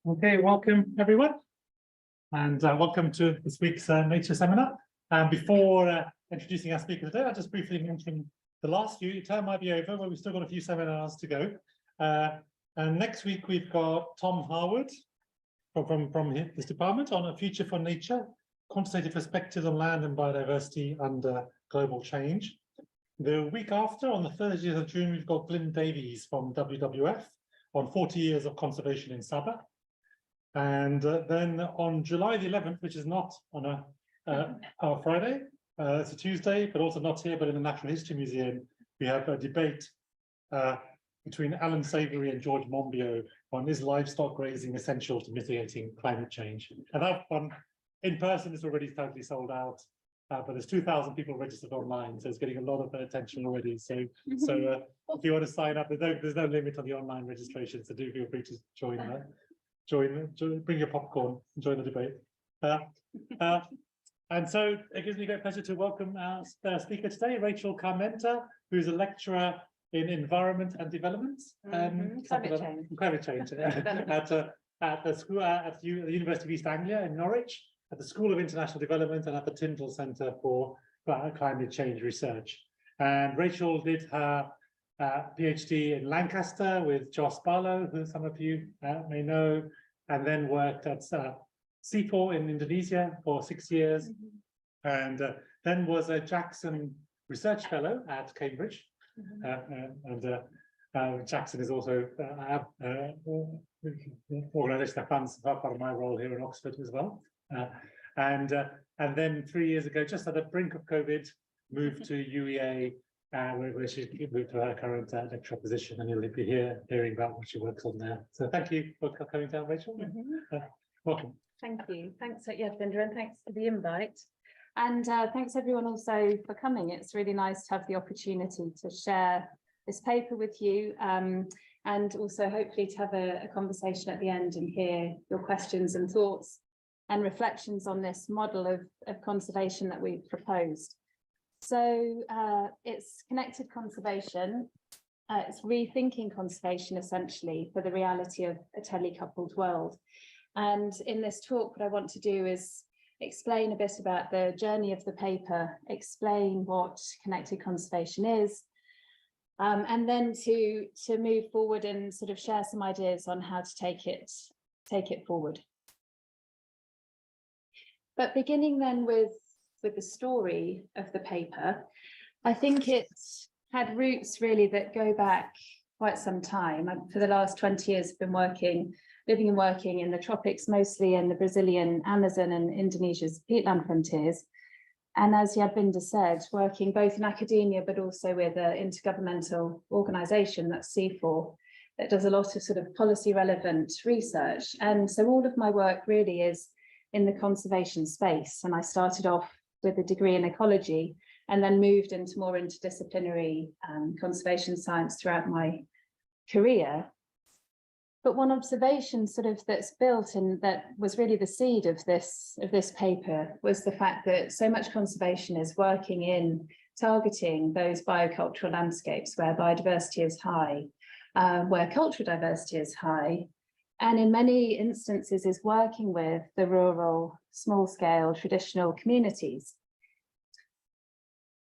Okay, welcome everyone, and welcome to this week's nature seminar. And before introducing our speaker today, I'll just briefly mention the last term might be over, but we've still got a few seminars to go. And next week we've got Tom Harwood from this department on a future for nature, quantitative perspectives on land and biodiversity under global change. The week after, on the 30th of June, we've got Glyn Davies from WWF on 40 years of conservation in Sabah. And then on July the 11th, which is not on a Friday, it's a Tuesday, but also not here, but in the Natural History Museum, we have a debate between Alan Savory and George Monbiot on is livestock grazing essential to mitigating climate change. And that one in person is already totally sold out, but there's 2,000 people registered online, so it's getting a lot of attention already. So if you want to sign up, there's no limit on the online registration, so do feel free to join, bring your popcorn, join the debate. And so it gives me great pleasure to welcome our speaker today, Rachel Carmenta, who's a lecturer in environment and development, climate change at the school at the University of East Anglia in Norwich, at the School of International Development, and at the Tyndall Centre for Climate Change Research. And Rachel did her PhD in Lancaster with Joss Barlow, who some of you may know, and then worked at C4 in Indonesia for 6 years, and then was a Jackson Research Fellow at Cambridge. Jackson is also organisation that funds part of my role here in Oxford as well. And then 3 years ago, just at the brink of COVID, moved to UEA, where she moved to her current lecturer position, and you'll be here hearing about what she works on there. So thank you for coming down, Rachel. Welcome. Thank you. Thanks, Yadvinder, and thanks for the invite. And thanks everyone also for coming. It's really nice to have the opportunity to share this paper with you, and also hopefully to have a conversation at the end and hear your questions and thoughts and reflections on this model of conservation that we've proposed. So it's connected conservation, it's rethinking conservation essentially for the reality of a telecoupled world. And in this talk, what I want to do is explain a bit about the journey of the paper, explain what connected conservation is, and then to move forward and sort of share some ideas on how to take it forward. But beginning then with the story of the paper, I think it had roots really that go back quite some time. For the last 20 years, I've been living and working in the tropics, mostly in the Brazilian Amazon and Indonesia's peatland frontiers. And as Yadvinder said, working both in academia, but also with an intergovernmental organisation, that's C4, that does a lot of sort of policy relevant research. And so all of my work really is in the conservation space. And I started off with a degree in ecology and then moved into more interdisciplinary conservation science throughout my career. But one observation sort of that's built and that was really the seed of this paper was the fact that so much conservation is working in targeting those biocultural landscapes where biodiversity is high, where cultural diversity is high, and in many instances is working with the rural, small-scale, traditional communities.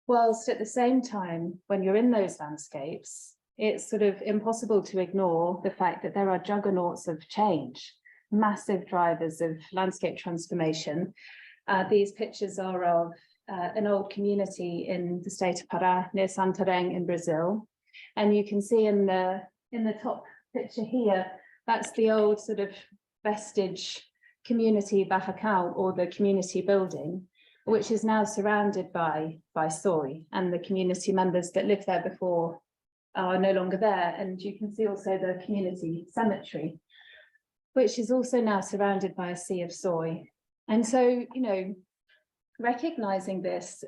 Whilst at the same time, when you're in those landscapes, it's sort of impossible to ignore the fact that there are juggernauts of change, massive drivers of landscape transformation. These pictures are of an old community in the state of Pará, near Santarém in Brazil. And you can see in the top picture here, that's the old sort of vestige community barracão, or the community building, which is now surrounded by soy, and the community members that lived there before are no longer there. And you can see also the community cemetery, which is also now surrounded by a sea of soy. And so, you know, recognizing this,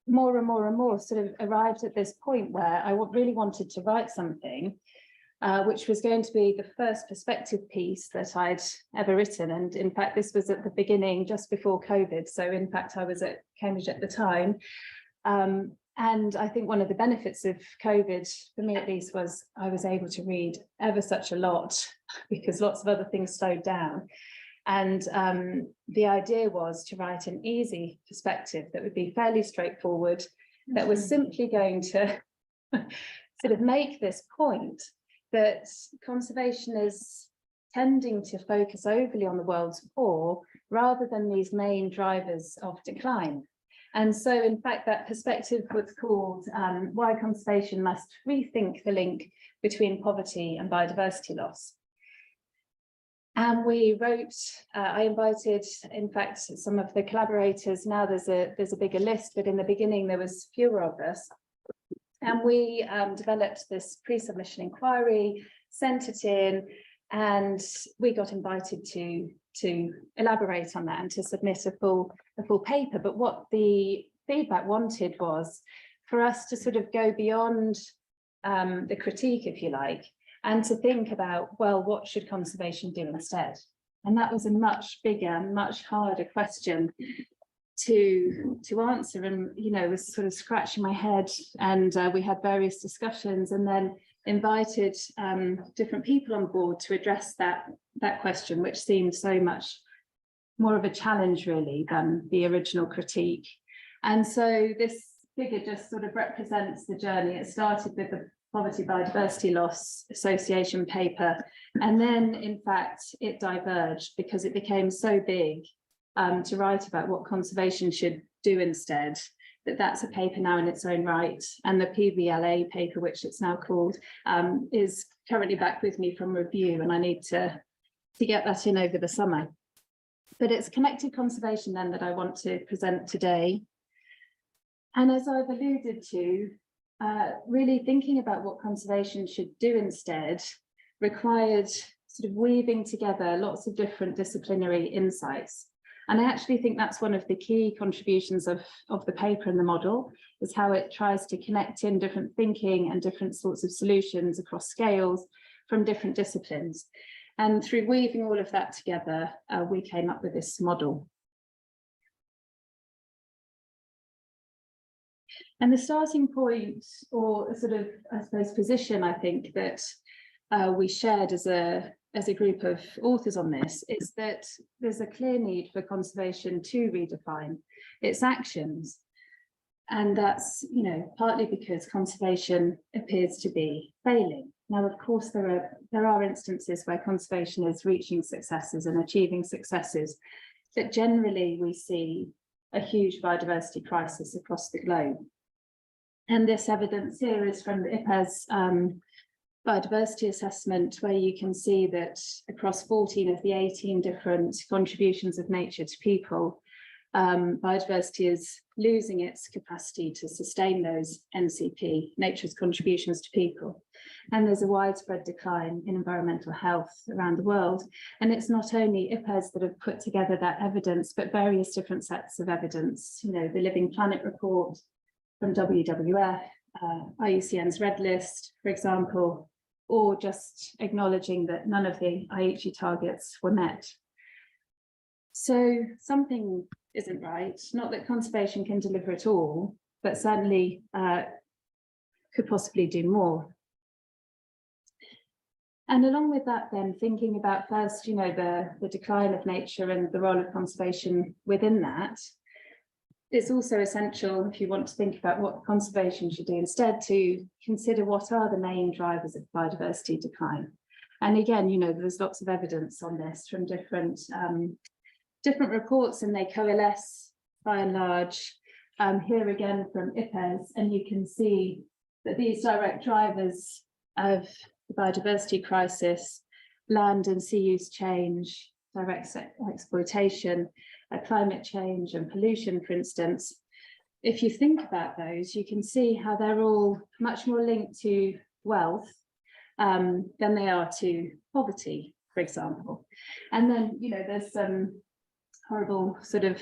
more and more and more sort of arrived at this point where I really wanted to write something which was going to be the first perspective piece that I'd ever written. And in fact, this was at the beginning, just before COVID. So in fact, I was at Cambridge at the time. And I think one of the benefits of COVID, for me at least, was I was able to read ever such a lot because lots of other things slowed down. And the idea was to write an easy perspective that would be fairly straightforward, that was simply going to sort of make this point that conservation is tending to focus overly on the world's poor rather than these main drivers of decline. And so, in fact, that perspective was called Why Conservation Must Rethink the Link Between Poverty and Biodiversity Loss. And we wrote, I invited, in fact, some of the collaborators. Now there's a bigger list, but in the beginning there was fewer of us. And we developed this pre-submission inquiry, sent it in, and we got invited to elaborate on that and to submit a full paper. But what the feedback wanted was for us to sort of go beyond the critique, if you like, and to think about, well, what should conservation do instead? And that was a much bigger, much harder question to answer. And, you know, was sort of scratching my head, and we had various discussions and then invited different people on board to address that question, which seemed so much more of a challenge really than the original critique. And so this figure just sort of represents the journey. It started with the Poverty Biodiversity Loss Association paper, and then in fact it diverged because it became so big to write about what conservation should do instead, that's a paper now in its own right. And the PVLA paper, which it's now called, is currently back with me from review, and I need to get that in over the summer. But it's connected conservation then that I want to present today. And as I've alluded to, really thinking about what conservation should do instead required sort of weaving together lots of different disciplinary insights. And I actually think that's one of the key contributions of the paper and the model, is how it tries to connect in different thinking and different sorts of solutions across scales from different disciplines. And through weaving all of that together, we came up with this model. And the starting point, or sort of, I suppose, position, I think, that we shared as a group of authors on this, is that there's a clear need for conservation to redefine its actions. And that's, you know, partly because conservation appears to be failing. Now, of course, there are instances where conservation is reaching successes and achieving successes, but generally we see a huge biodiversity crisis across the globe. And this evidence here is from the IPES biodiversity assessment, where you can see that across 14 of the 18 different contributions of nature to people, biodiversity is losing its capacity to sustain those NCP, nature's contributions to people. And there's a widespread decline in environmental health around the world. And it's not only IPES that have put together that evidence, but various different sets of evidence, you know, the Living Planet report from WWF, IUCN's Red List, for example, or just acknowledging that none of the IHE targets were met. So something isn't right. Not that conservation can deliver it all, but certainly could possibly do more. And along with that, then thinking about first, you know, the decline of nature and the role of conservation within that, it's also essential, if you want to think about what conservation should do instead, to consider what are the main drivers of biodiversity decline. And again, you know, there's lots of evidence on this from different reports, and they coalesce by and large here again from IPES, and you can see that these direct drivers of the biodiversity crisis, land and sea use change, direct exploitation, climate change and pollution, for instance, if you think about those, you can see how they're all much more linked to wealth than they are to poverty, for example. And then, you know, there's some horrible sort of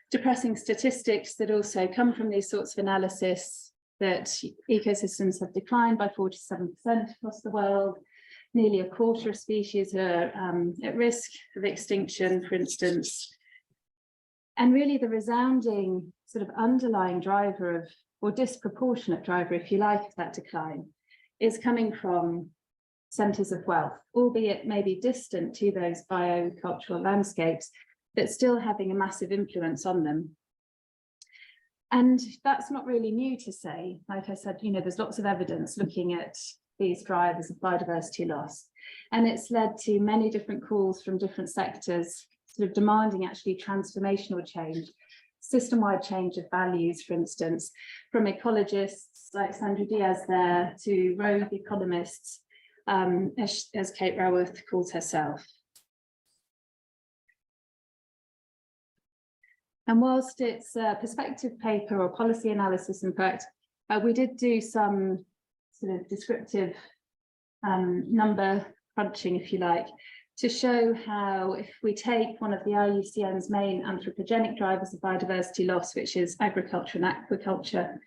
depressing statistics that also come from these sorts of analysis, that ecosystems have declined by 47% across the world. Nearly a quarter of species are at risk of extinction, for instance. And really the resounding sort of underlying driver or disproportionate driver, if you like, of that decline is coming from centres of wealth, albeit maybe distant to those biocultural landscapes, but still having a massive influence on them. And that's not really new to say. Like I said, there's lots of evidence looking at these drivers of biodiversity loss. And it's led to many different calls from different sectors, sort of demanding actually transformational change, system-wide change of values, for instance, from ecologists like Sandra Diaz there to rogue economists, as Kate Raworth calls herself. And whilst it's a perspective paper or policy analysis, in fact, we did do some sort of descriptive number crunching, if you like, to show how if we take one of the IUCN's main anthropogenic drivers of biodiversity loss, which is agriculture and aquaculture,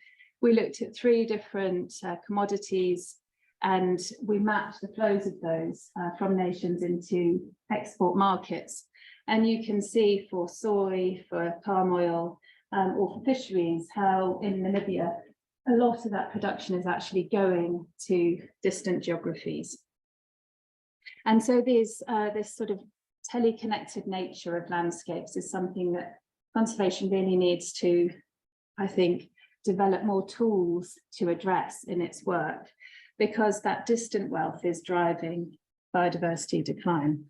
we looked at 3 different commodities and we mapped the flows of those from nations into export markets. And you can see for soy, for palm oil, or for fisheries, how in Namibia, a lot of that production is actually going to distant geographies. And so this sort of teleconnected nature of landscapes is something that conservation really needs to, I think, develop more tools to address in its work, because that distant wealth is driving biodiversity decline.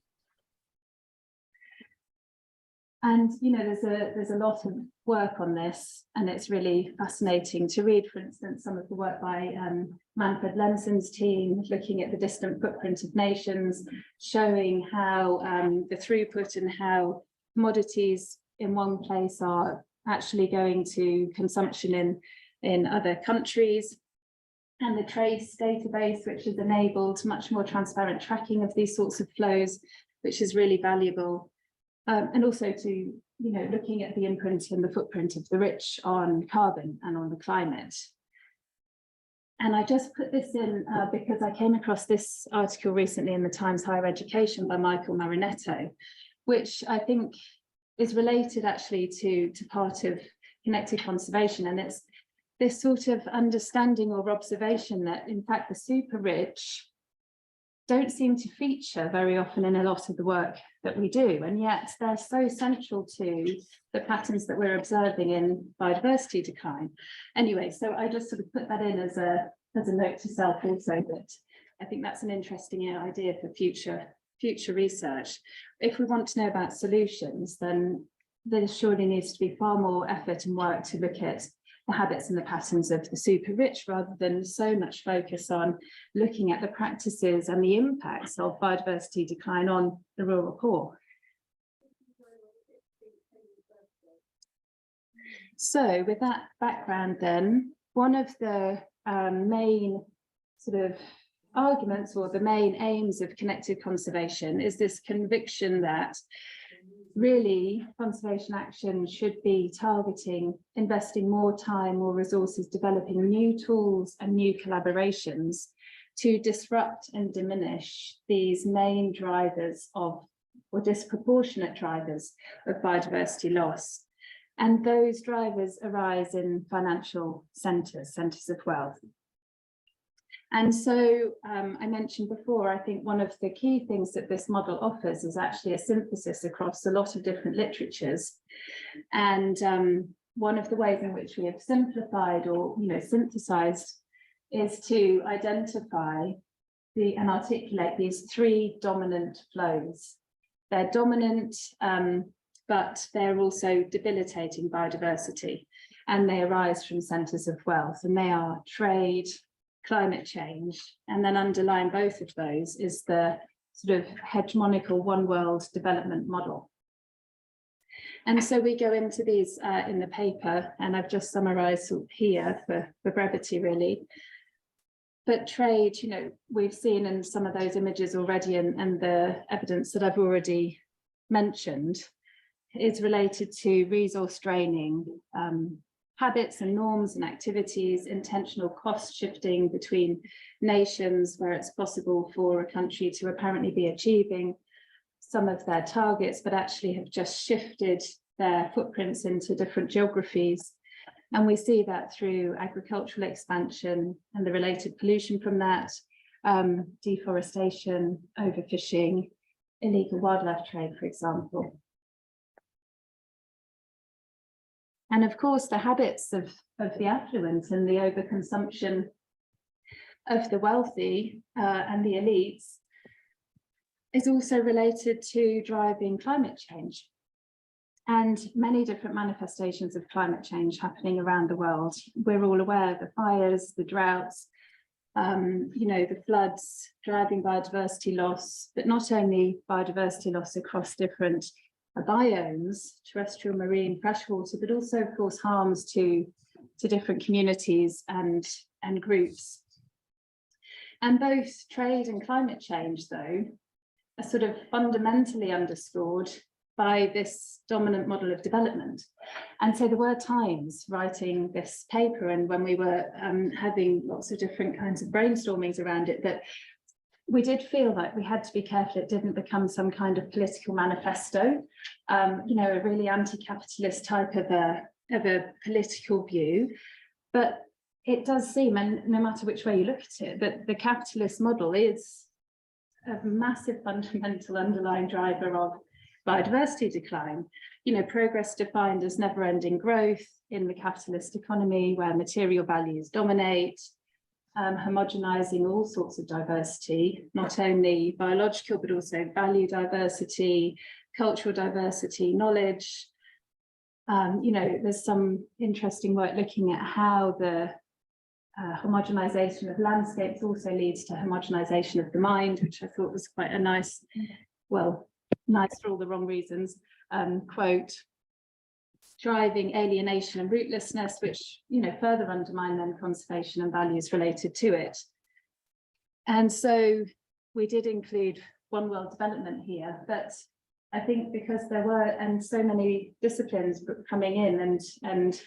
And there's a lot of work on this, and it's really fascinating to read, for instance, some of the work by Manfred Lenson's team looking at the distant footprint of nations, showing how the throughput and how commodities in one place are actually going to consumption in other countries, and the TRACE database, which has enabled much more transparent tracking of these sorts of flows, which is really valuable. And also to, looking at the imprint and the footprint of the rich on carbon and on the climate. And I just put this in because I came across this article recently in the Times Higher Education by Michael Marinetto, which I think is related actually to part of connected conservation. And it's this sort of understanding or observation that, in fact, the super rich don't seem to feature very often in a lot of the work that we do, and yet they're so central to the patterns that we're observing in biodiversity decline. Anyway, so I just sort of put that in as a note to self also, that I think that's an interesting idea for future research. If we want to know about solutions, then there surely needs to be far more effort and work to look at the habits and the patterns of the super rich, rather than so much focus on looking at the practices and the impacts of biodiversity decline on the rural poor. So with that background then, one of the main sort of arguments or the main aims of connected conservation is this conviction that really conservation action should be targeting, investing more time, more resources, developing new tools and new collaborations to disrupt and diminish these main drivers of, or disproportionate drivers of biodiversity loss. And those drivers arise in financial centres of wealth. And so I mentioned before, I think one of the key things that this model offers is actually a synthesis across a lot of different literatures. And one of the ways in which we have simplified or synthesized is to identify and articulate these 3 dominant flows. They're dominant, but they're also debilitating biodiversity, and they arise from centres of wealth, and they are trade, climate change, and then underlying both of those is the sort of hegemonical one world development model. And so we go into these in the paper, and I've just summarized here for brevity really. But trade, we've seen in some of those images already, and the evidence that I've already mentioned is related to resource draining, habits and norms and activities, intentional cost shifting between nations where it's possible for a country to apparently be achieving some of their targets, but actually have just shifted their footprints into different geographies. And we see that through agricultural expansion and the related pollution from that, deforestation, overfishing, illegal wildlife trade, for example. And of course, the habits of the affluent and the overconsumption of the wealthy and the elites is also related to driving climate change. And many different manifestations of climate change happening around the world. We're all aware of the fires, the droughts, the floods, driving biodiversity loss, but not only biodiversity loss across different biomes, terrestrial, marine, freshwater, but also, of course, harms to different communities and groups. And both trade and climate change, though, are sort of fundamentally underscored by this dominant model of development. And so there were times writing this paper, and when we were having lots of different kinds of brainstormings around it, that we did feel like we had to be careful it didn't become some kind of political manifesto, a really anti-capitalist type of a political view. But it does seem, and no matter which way you look at it, that the capitalist model is a massive fundamental underlying driver of biodiversity decline. Progress defined as never-ending growth in the capitalist economy where material values dominate, homogenizing all sorts of diversity, not only biological, but also value diversity, cultural diversity, knowledge. There's some interesting work looking at how the homogenization of landscapes also leads to homogenization of the mind, which I thought was quite a nice, nice for all the wrong reasons, quote, driving alienation and rootlessness, which, further undermine then conservation and values related to it. And so we did include One World Development here, but I think because there were, and so many disciplines coming in and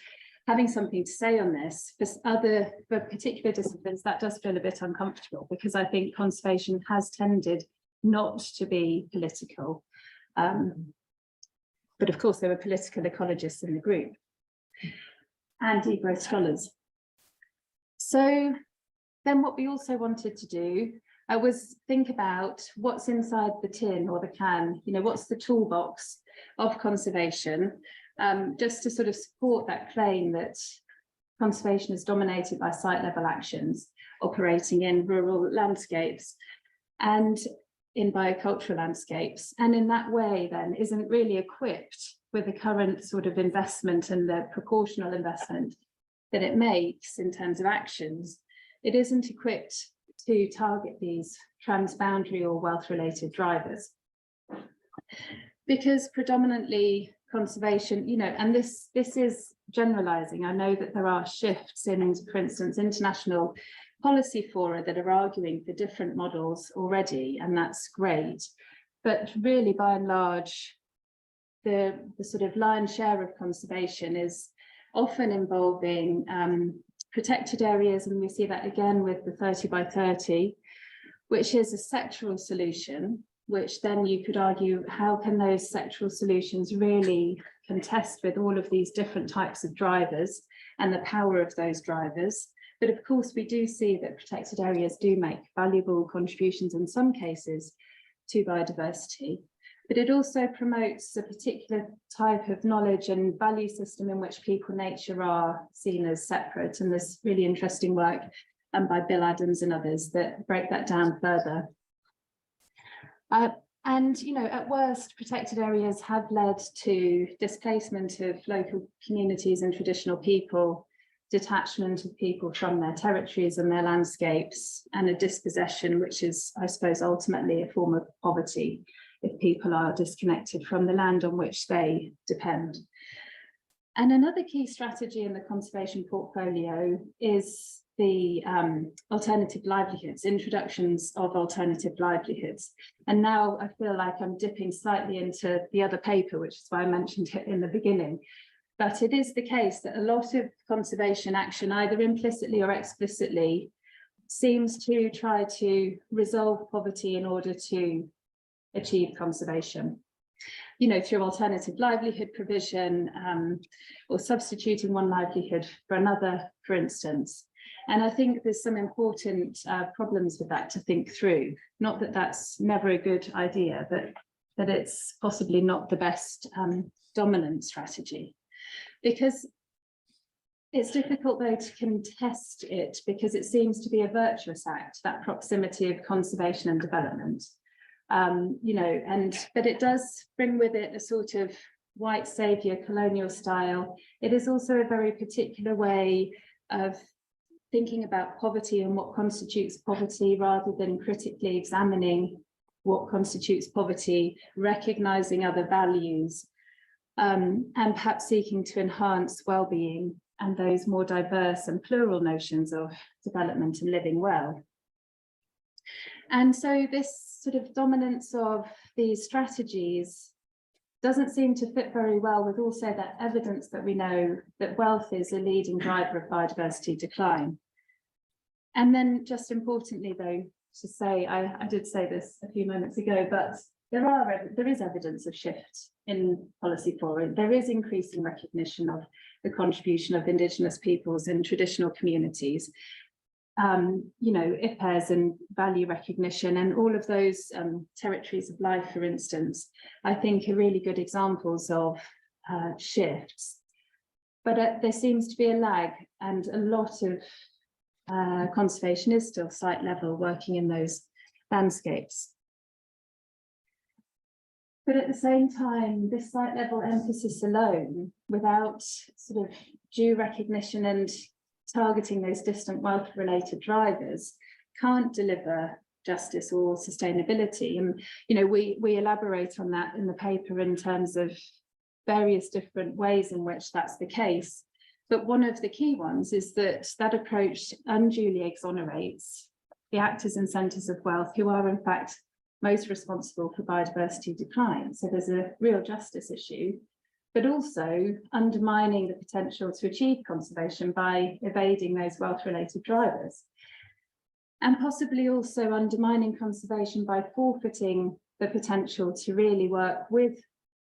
having something to say on this, for particular disciplines, that does feel a bit uncomfortable, because I think conservation has tended not to be political. But of course, there were political ecologists in the group and degrowth scholars. So then what we also wanted to do was think about what's inside the tin or the can, what's the toolbox of conservation, just to sort of support that claim that conservation is dominated by site level actions operating in rural landscapes and in biocultural landscapes, and in that way then isn't really equipped with the current sort of investment and the proportional investment that it makes in terms of actions. It isn't equipped to target these transboundary or wealth-related drivers. Because predominantly conservation, and this is generalizing. I know that there are shifts in, for instance, international policy fora that are arguing for different models already, and that's great. But really, by and large, the sort of lion's share of conservation is often involving protected areas, and we see that again with the 30 by 30, which is a sectoral solution, which then you could argue, how can those sectoral solutions really contest with all of these different types of drivers and the power of those drivers? But of course, we do see that protected areas do make valuable contributions in some cases to biodiversity, but it also promotes a particular type of knowledge and value system in which people and nature are seen as separate. And there's really interesting work by Bill Adams and others that break that down further. And, at worst, protected areas have led to displacement of local communities and traditional people, detachment of people from their territories and their landscapes, and a dispossession, which is, I suppose, ultimately a form of poverty if people are disconnected from the land on which they depend. And another key strategy in the conservation portfolio is the alternative livelihoods, introductions of alternative livelihoods. And now I feel like I'm dipping slightly into the other paper, which is why I mentioned it in the beginning. But it is the case that a lot of conservation action, either implicitly or explicitly, seems to try to resolve poverty in order to achieve conservation. through alternative livelihood provision, or substituting one livelihood for another, for instance. And I think there's some important problems with that to think through. Not that that's never a good idea, but that it's possibly not the best dominant strategy. Because it's difficult, though, to contest it, because it seems to be a virtuous act, that proximity of conservation and development. But it does bring with it a sort of white saviour colonial style. It is also a very particular way of thinking about poverty and what constitutes poverty, rather than critically examining what constitutes poverty, recognising other values, and perhaps seeking to enhance well-being and those more diverse and plural notions of development and living well. And so this sort of dominance of these strategies doesn't seem to fit very well with also that evidence that we know that wealth is a leading driver of biodiversity decline. And then, just importantly, though, to say, I did say this a few moments ago, but there is evidence of shift in policy forward. There is increasing recognition of the contribution of Indigenous peoples and traditional communities. IPES and value recognition, and all of those territories of life, for instance, I think are really good examples of shifts. But there seems to be a lag, and a lot of conservation is still site level, working in those landscapes. But at the same time, this site level emphasis alone, without sort of due recognition and targeting those distant wealth-related drivers, can't deliver justice or sustainability. And we elaborate on that in the paper in terms of various different ways in which that's the case. But one of the key ones is that that approach unduly exonerates the actors and centres of wealth, who are in fact most responsible for biodiversity decline. So there's a real justice issue, but also undermining the potential to achieve conservation by evading those wealth-related drivers. And possibly also undermining conservation by forfeiting the potential to really work with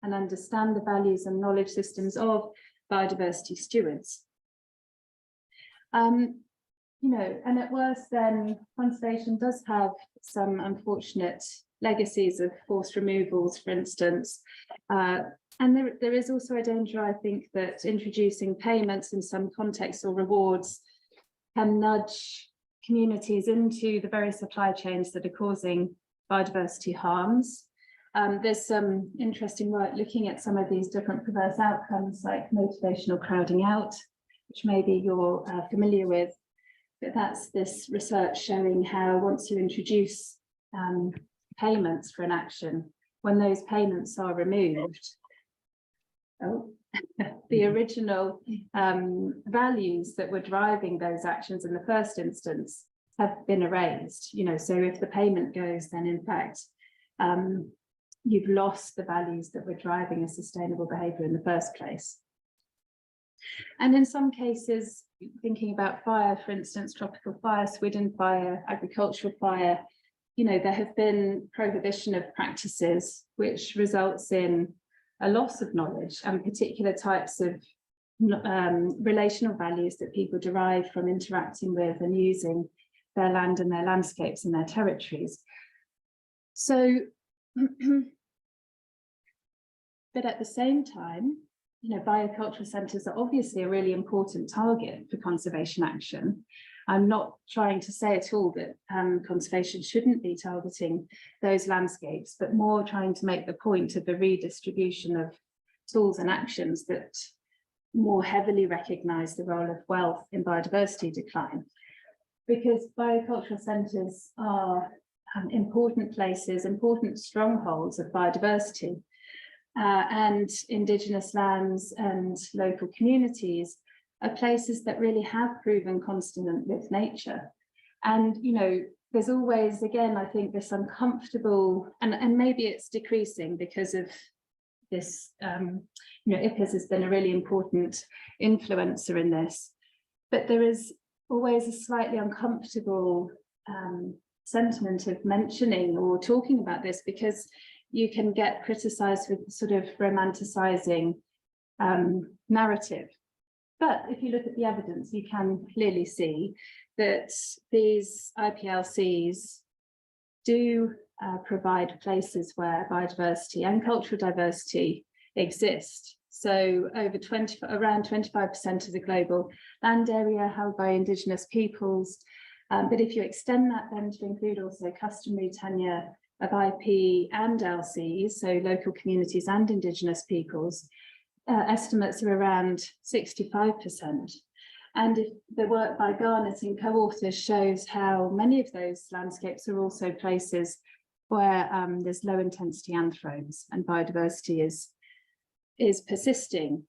and understand the values and knowledge systems of biodiversity stewards. And at worst, then, conservation does have some unfortunate legacies of forced removals, for instance. And there is also a danger, I think, that introducing payments in some contexts or rewards can nudge communities into the very supply chains that are causing biodiversity harms. There's some interesting work looking at some of these different perverse outcomes, like motivational crowding out, which maybe you're familiar with. But that's this research showing how once you introduce payments for an action, when those payments are removed, the original values that were driving those actions in the first instance have been erased. So if the payment goes, then in fact, you've lost the values that were driving a sustainable behaviour in the first place. And in some cases, thinking about fire, for instance, tropical fire, Sweden fire, agricultural fire, there have been prohibition of practices which results in a loss of knowledge and particular types of relational values that people derive from interacting with and using their land and their landscapes and their territories. So, but at the same time, biocultural centres are obviously a really important target for conservation action. I'm not trying to say at all that conservation shouldn't be targeting those landscapes, but more trying to make the point of the redistribution of tools and actions that more heavily recognise the role of wealth in biodiversity decline. Because biocultural centres are important places, important strongholds of biodiversity. And Indigenous lands and local communities are places that really have proven consonant with nature. And, there's always, again, I think this uncomfortable, and maybe it's decreasing because of this, IPES has been a really important influencer in this, but there is always a slightly uncomfortable sentiment of mentioning or talking about this, because you can get criticised with sort of romanticising narrative. But if you look at the evidence, you can clearly see that these IPLCs do provide places where biodiversity and cultural diversity exist. So around 25% of the global land area held by Indigenous peoples. But if you extend that then to include also customary tenure of IP and LCs, so local communities and Indigenous peoples, estimates are around 65%. And if the work by Garnett and co-authors shows how many of those landscapes are also places where there's low intensity anthropes and biodiversity is persisting.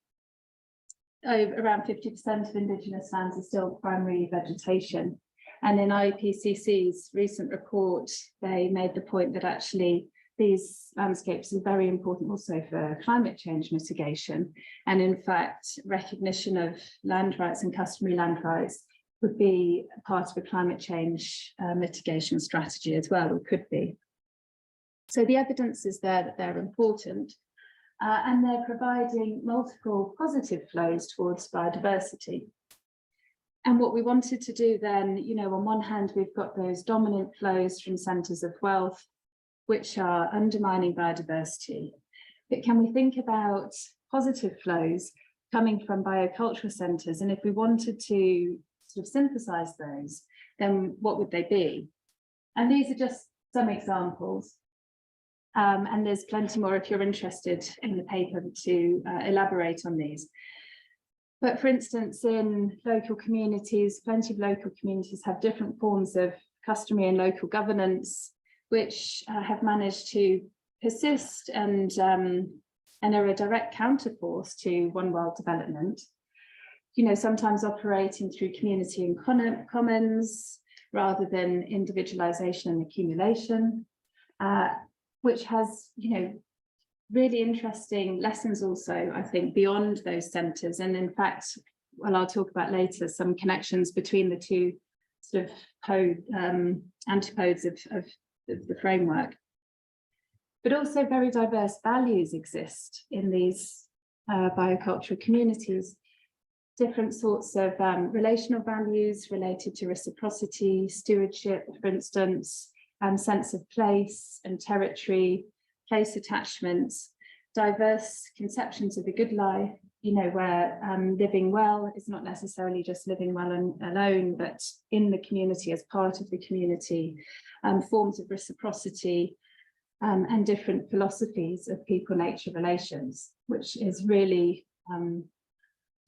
Around 50% of Indigenous lands are still primary vegetation. And in IPCC's recent report, they made the point that actually these landscapes are very important also for climate change mitigation. And in fact, recognition of land rights and customary land rights would be part of a climate change mitigation strategy as well, or could be. So the evidence is there that they're important, and they're providing multiple positive flows towards biodiversity. And what we wanted to do then, on one hand, we've got those dominant flows from centres of wealth, which are undermining biodiversity. But can we think about positive flows coming from biocultural centres? And if we wanted to sort of synthesize those, then what would they be? And these are just some examples. And there's plenty more if you're interested in the paper to elaborate on these. But for instance, in local communities, plenty of local communities have different forms of customary and local governance, which have managed to persist and are a direct counterforce to one world development. Sometimes operating through community and commons rather than individualization and accumulation, which has, really interesting lessons also, I think, beyond those centres. And in fact, well, I'll talk about later some connections between the two sort of antipodes of the framework. But also very diverse values exist in these biocultural communities. Different sorts of relational values related to reciprocity, stewardship, for instance, sense of place and territory, place attachments, diverse conceptions of a good life, where living well is not necessarily just living well alone, but in the community as part of the community, forms of reciprocity, and different philosophies of people-nature relations, which is really,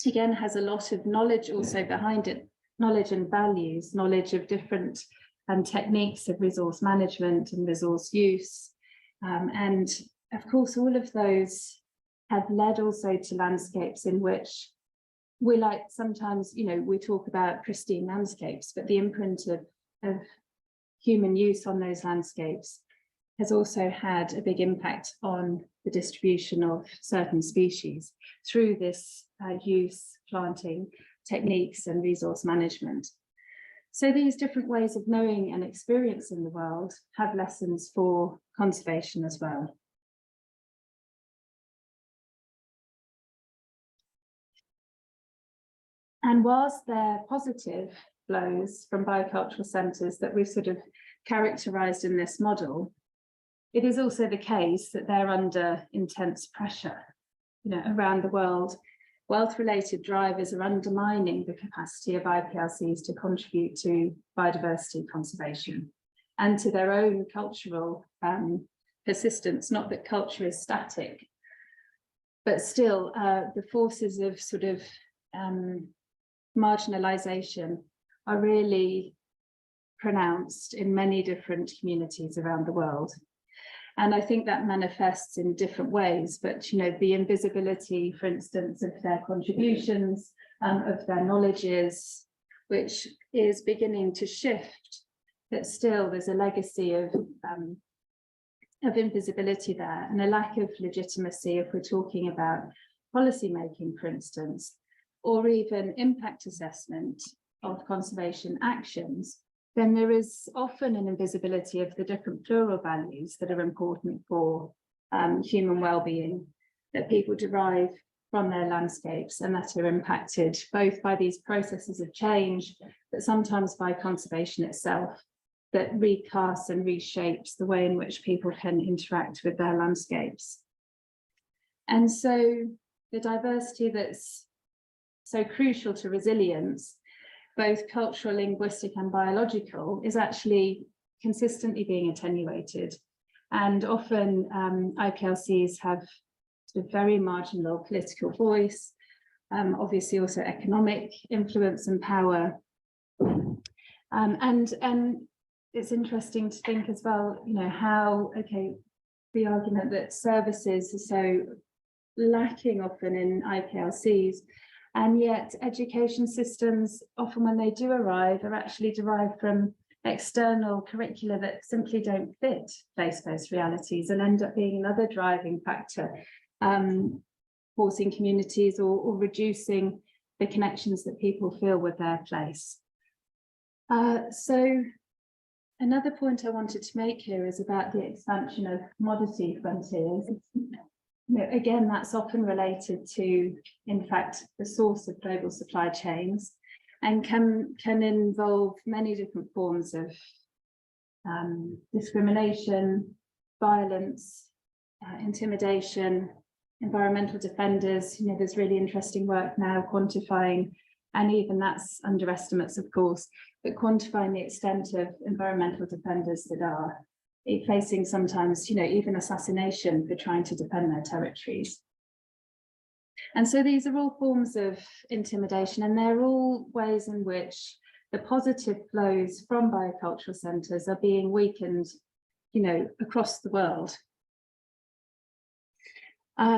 again, has a lot of knowledge also behind it, knowledge and values, knowledge of different techniques of resource management and resource use. And of course, all of those have led also to landscapes in which we sometimes, we talk about pristine landscapes, but the imprint of human use on those landscapes has also had a big impact on the distribution of certain species through this use, planting techniques and resource management. So these different ways of knowing and experiencing the world have lessons for conservation as well. And whilst they're positive flows from biocultural centres that we've sort of characterised in this model, it is also the case that they're under intense pressure, around the world. Wealth-related drivers are undermining the capacity of IPLCs to contribute to biodiversity conservation and to their own cultural persistence. Not that culture is static, but still the forces of sort of marginalization are really pronounced in many different communities around the world. And I think that manifests in different ways, but the invisibility, for instance, of their contributions, of their knowledges, which is beginning to shift, but still there's a legacy of invisibility there and a lack of legitimacy if we're talking about policy making, for instance, or even impact assessment of conservation actions. Then there is often an invisibility of the different plural values that are important for human well-being that people derive from their landscapes, and that are impacted both by these processes of change, but sometimes by conservation itself, that recasts and reshapes the way in which people can interact with their landscapes. And so the diversity that's so crucial to resilience, both cultural, linguistic and biological, is actually consistently being attenuated. And often IPLCs have sort of very marginal political voice, obviously also economic influence and power. And it's interesting to think as well, you know, how, okay, the argument that services are so lacking often in IPLCs, and yet education systems, often when they do arrive, are actually derived from external curricula that simply don't fit place-based realities and end up being another driving factor, forcing communities or reducing the connections that people feel with their place. So another point I wanted to make here is about the expansion of commodity frontiers. You know, again, that's often related to, in fact, the source of global supply chains, and can involve many different forms of discrimination, violence, intimidation, environmental defenders. You know, there's really interesting work now quantifying, and even that's underestimates, of course, but quantifying the extent of environmental defenders that are facing sometimes, you know, even assassination for trying to defend their territories. And so these are all forms of intimidation, and they're all ways in which the positive flows from biocultural centres are being weakened, you know, across the world.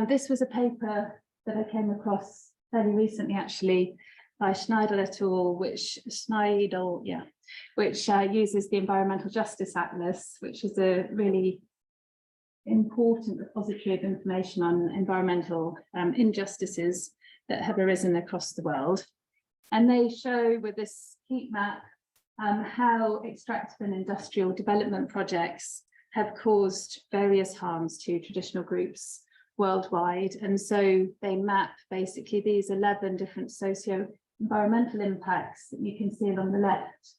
This was a paper that I came across fairly recently, actually, by Schneidel et al., which uses the Environmental Justice Atlas, which is a really important repository of information on environmental injustices that have arisen across the world. And they show with this heat map how extractive and industrial development projects have caused various harms to traditional groups worldwide. And so they map basically these 11 different socio-environmental impacts that you can see along the left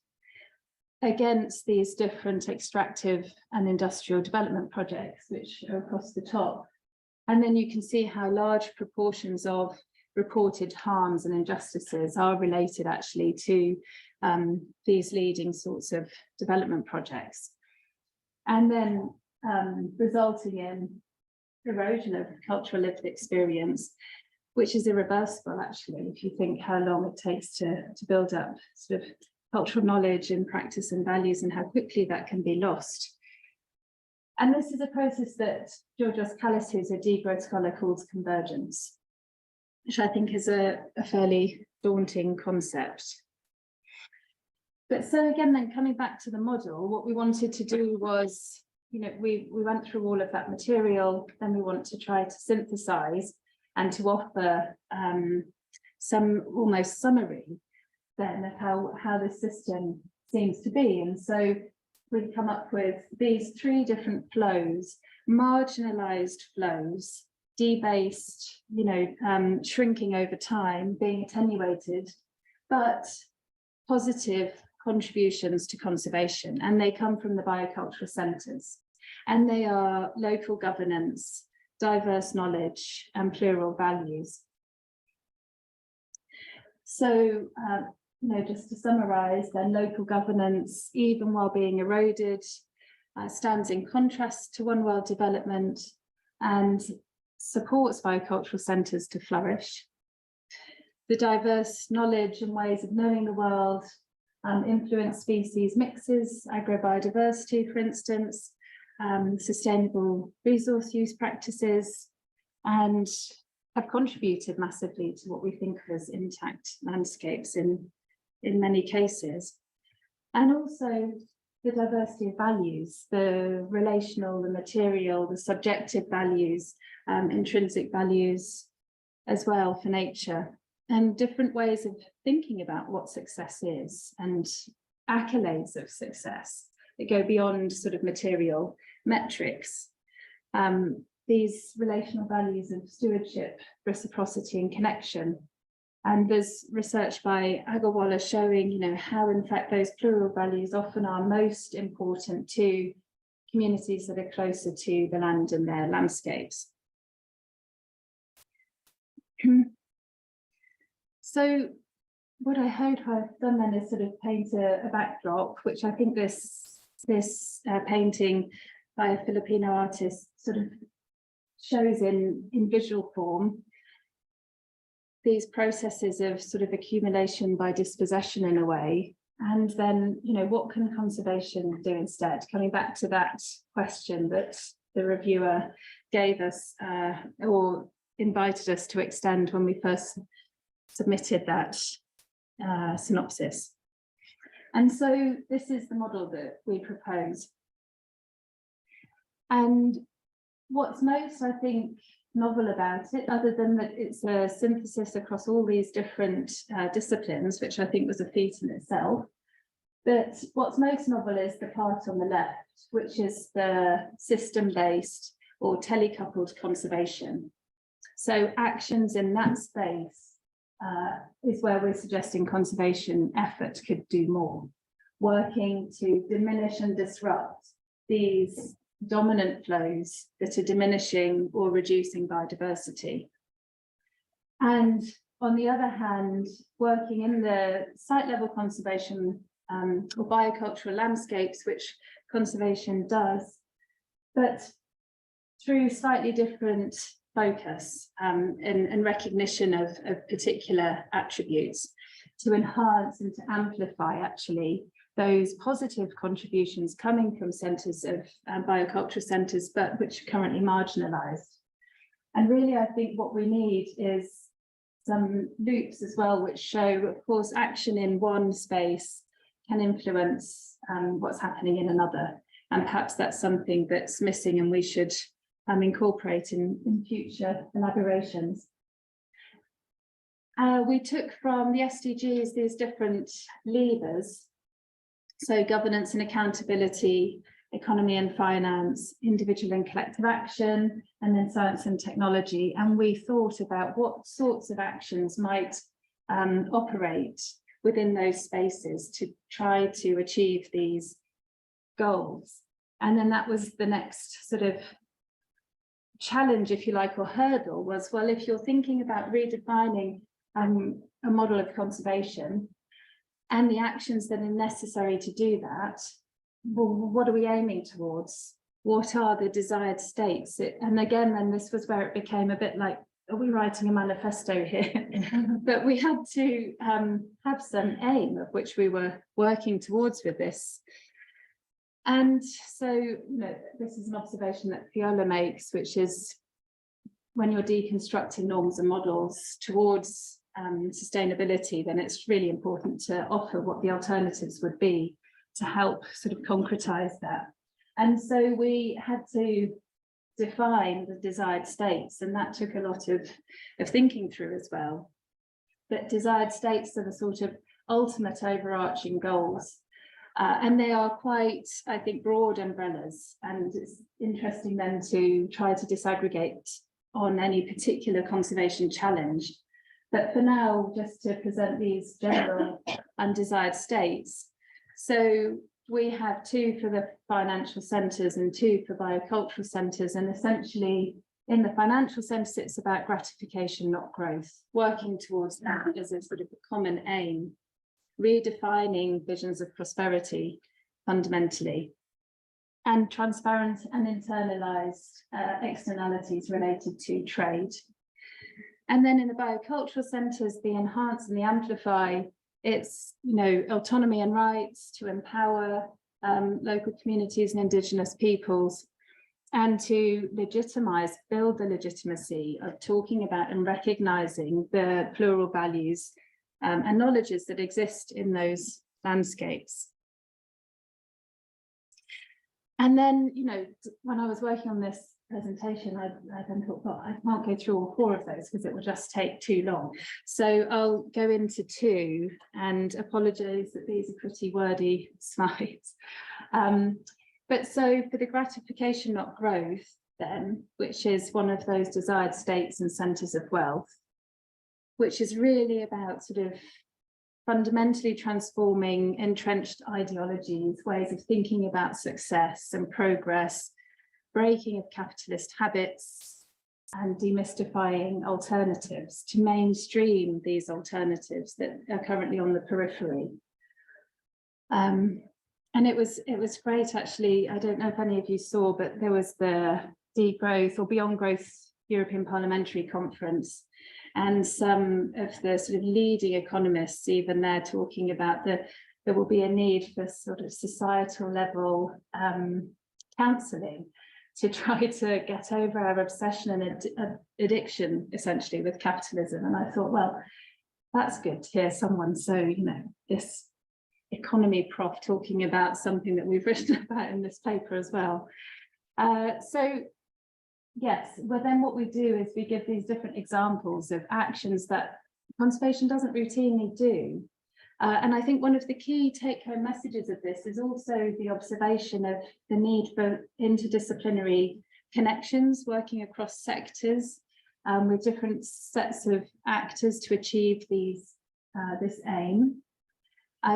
against these different extractive and industrial development projects, which are across the top. And then you can see how large proportions of reported harms and injustices are related actually to these leading sorts of development projects. And then resulting in erosion of cultural lived experience, which is irreversible actually, if you think how long it takes to build up sort of cultural knowledge and practice and values, and how quickly that can be lost. And this is a process that Georgios Kallis, who's a degrowth scholar, calls convergence, which I think is a fairly daunting concept. But so again, then coming back to the model, what we wanted to do was, you know, we went through all of that material, then we want to try to synthesize and to offer some almost summary then of how the system seems to be. And so we've come up with these 3 different flows: marginalized flows, debased, you know, shrinking over time, being attenuated, but positive contributions to conservation. And they come from the biocultural centres, and they are local governance, diverse knowledge, and plural values. So, you know, just to summarise, then local governance, even while being eroded, stands in contrast to one world development and supports biocultural centres to flourish. The diverse knowledge and ways of knowing the world influence species mixes, agrobiodiversity, for instance, sustainable resource use practices, and have contributed massively to what we think of as intact landscapes in many cases. And also the diversity of values, the relational, the material, the subjective values, intrinsic values as well for nature, and different ways of thinking about what success is, and accolades of success that go beyond sort of material metrics. these relational values of stewardship, reciprocity and connection. And there's research by Agarwala showing, you know, how in fact those plural values often are most important to communities that are closer to the land and their landscapes. So what I hope I've done then is sort of paint a backdrop, which I think this painting by a Filipino artist sort of shows in visual form. These processes of sort of accumulation by dispossession in a way, and then, you know, what can conservation do instead? Coming back to that question that the reviewer gave us or invited us to extend when we first submitted that synopsis. And so this is the model that we propose. And what's most, I think, novel about it, other than that it's a synthesis across all these different disciplines, which I think was a feat in itself. But what's most novel is the part on the left, which is the system-based or telecoupled conservation. So actions in that space is where we're suggesting conservation effort could do more, working to diminish and disrupt these dominant flows that are diminishing or reducing biodiversity. And on the other hand, working in the site level conservation or biocultural landscapes, which conservation does, but through slightly different focus and recognition of particular attributes to enhance and to amplify actually those positive contributions coming from centres of bioculture centres, but which are currently marginalised. And really, I think what we need is some loops as well, which show, of course, action in one space can influence what's happening in another. And perhaps that's something that's missing and we should incorporate in future elaborations. We took from the SDGs these different levers. So governance and accountability, economy and finance, individual and collective action, and then science and technology. And we thought about what sorts of actions might operate within those spaces to try to achieve these goals. And then that was the next sort of challenge, if you like, or hurdle was, well, if you're thinking about redefining a model of conservation and the actions that are necessary to do that, well, what are we aiming towards? What are the desired states? And again, then this was where it became a bit like, are we writing a manifesto here? But we had to have some aim of which we were working towards with this. And so, you know, this is an observation that Fiola makes, which is when you're deconstructing norms and models towards sustainability, then it's really important to offer what the alternatives would be to help sort of concretize that. And so we had to define the desired states, and that took a lot of thinking through as well. But desired states are the sort of ultimate overarching goals. And they are quite, I think, broad umbrellas. And it's interesting then to try to disaggregate on any particular conservation challenge. But for now, just to present these general undesired states. So we have 2 for the financial centres and 2 for biocultural centres. And essentially, in the financial centres, it's about gratification, not growth, working towards that as a sort of a common aim. Redefining visions of prosperity fundamentally, and transparent and internalized externalities related to trade. And then in the biocultural centres, the enhance and the amplify, it's, you know, autonomy and rights to empower local communities and indigenous peoples, and to legitimize, build the legitimacy of talking about and recognizing the plural values and knowledges that exist in those landscapes. And then, you know, when I was working on this presentation, I then thought, well, I can't go through all 4 of those because it will just take too long. So I'll go into 2, and apologies that these are pretty wordy slides. But so for the gratification, not growth, then, which is one of those desired states and centres of wealth, which is really about sort of fundamentally transforming entrenched ideologies, ways of thinking about success and progress, breaking of capitalist habits, and demystifying alternatives to mainstream these alternatives that are currently on the periphery. And it was great, actually. I don't know if any of you saw, but there was the Degrowth or Beyond Growth European Parliamentary Conference, and some of the sort of leading economists, even they're talking about there will be a need for sort of societal level counselling to try to get over our obsession and addiction, essentially, with capitalism. And I thought, well, that's good to hear someone so, this economy prof talking about something that we've written about in this paper as well. So yes, well then what we do is we give these different examples of actions that conservation doesn't routinely do. And I think one of the key take-home messages of this is also the observation of the need for interdisciplinary connections, working across sectors with different sets of actors to achieve this aim.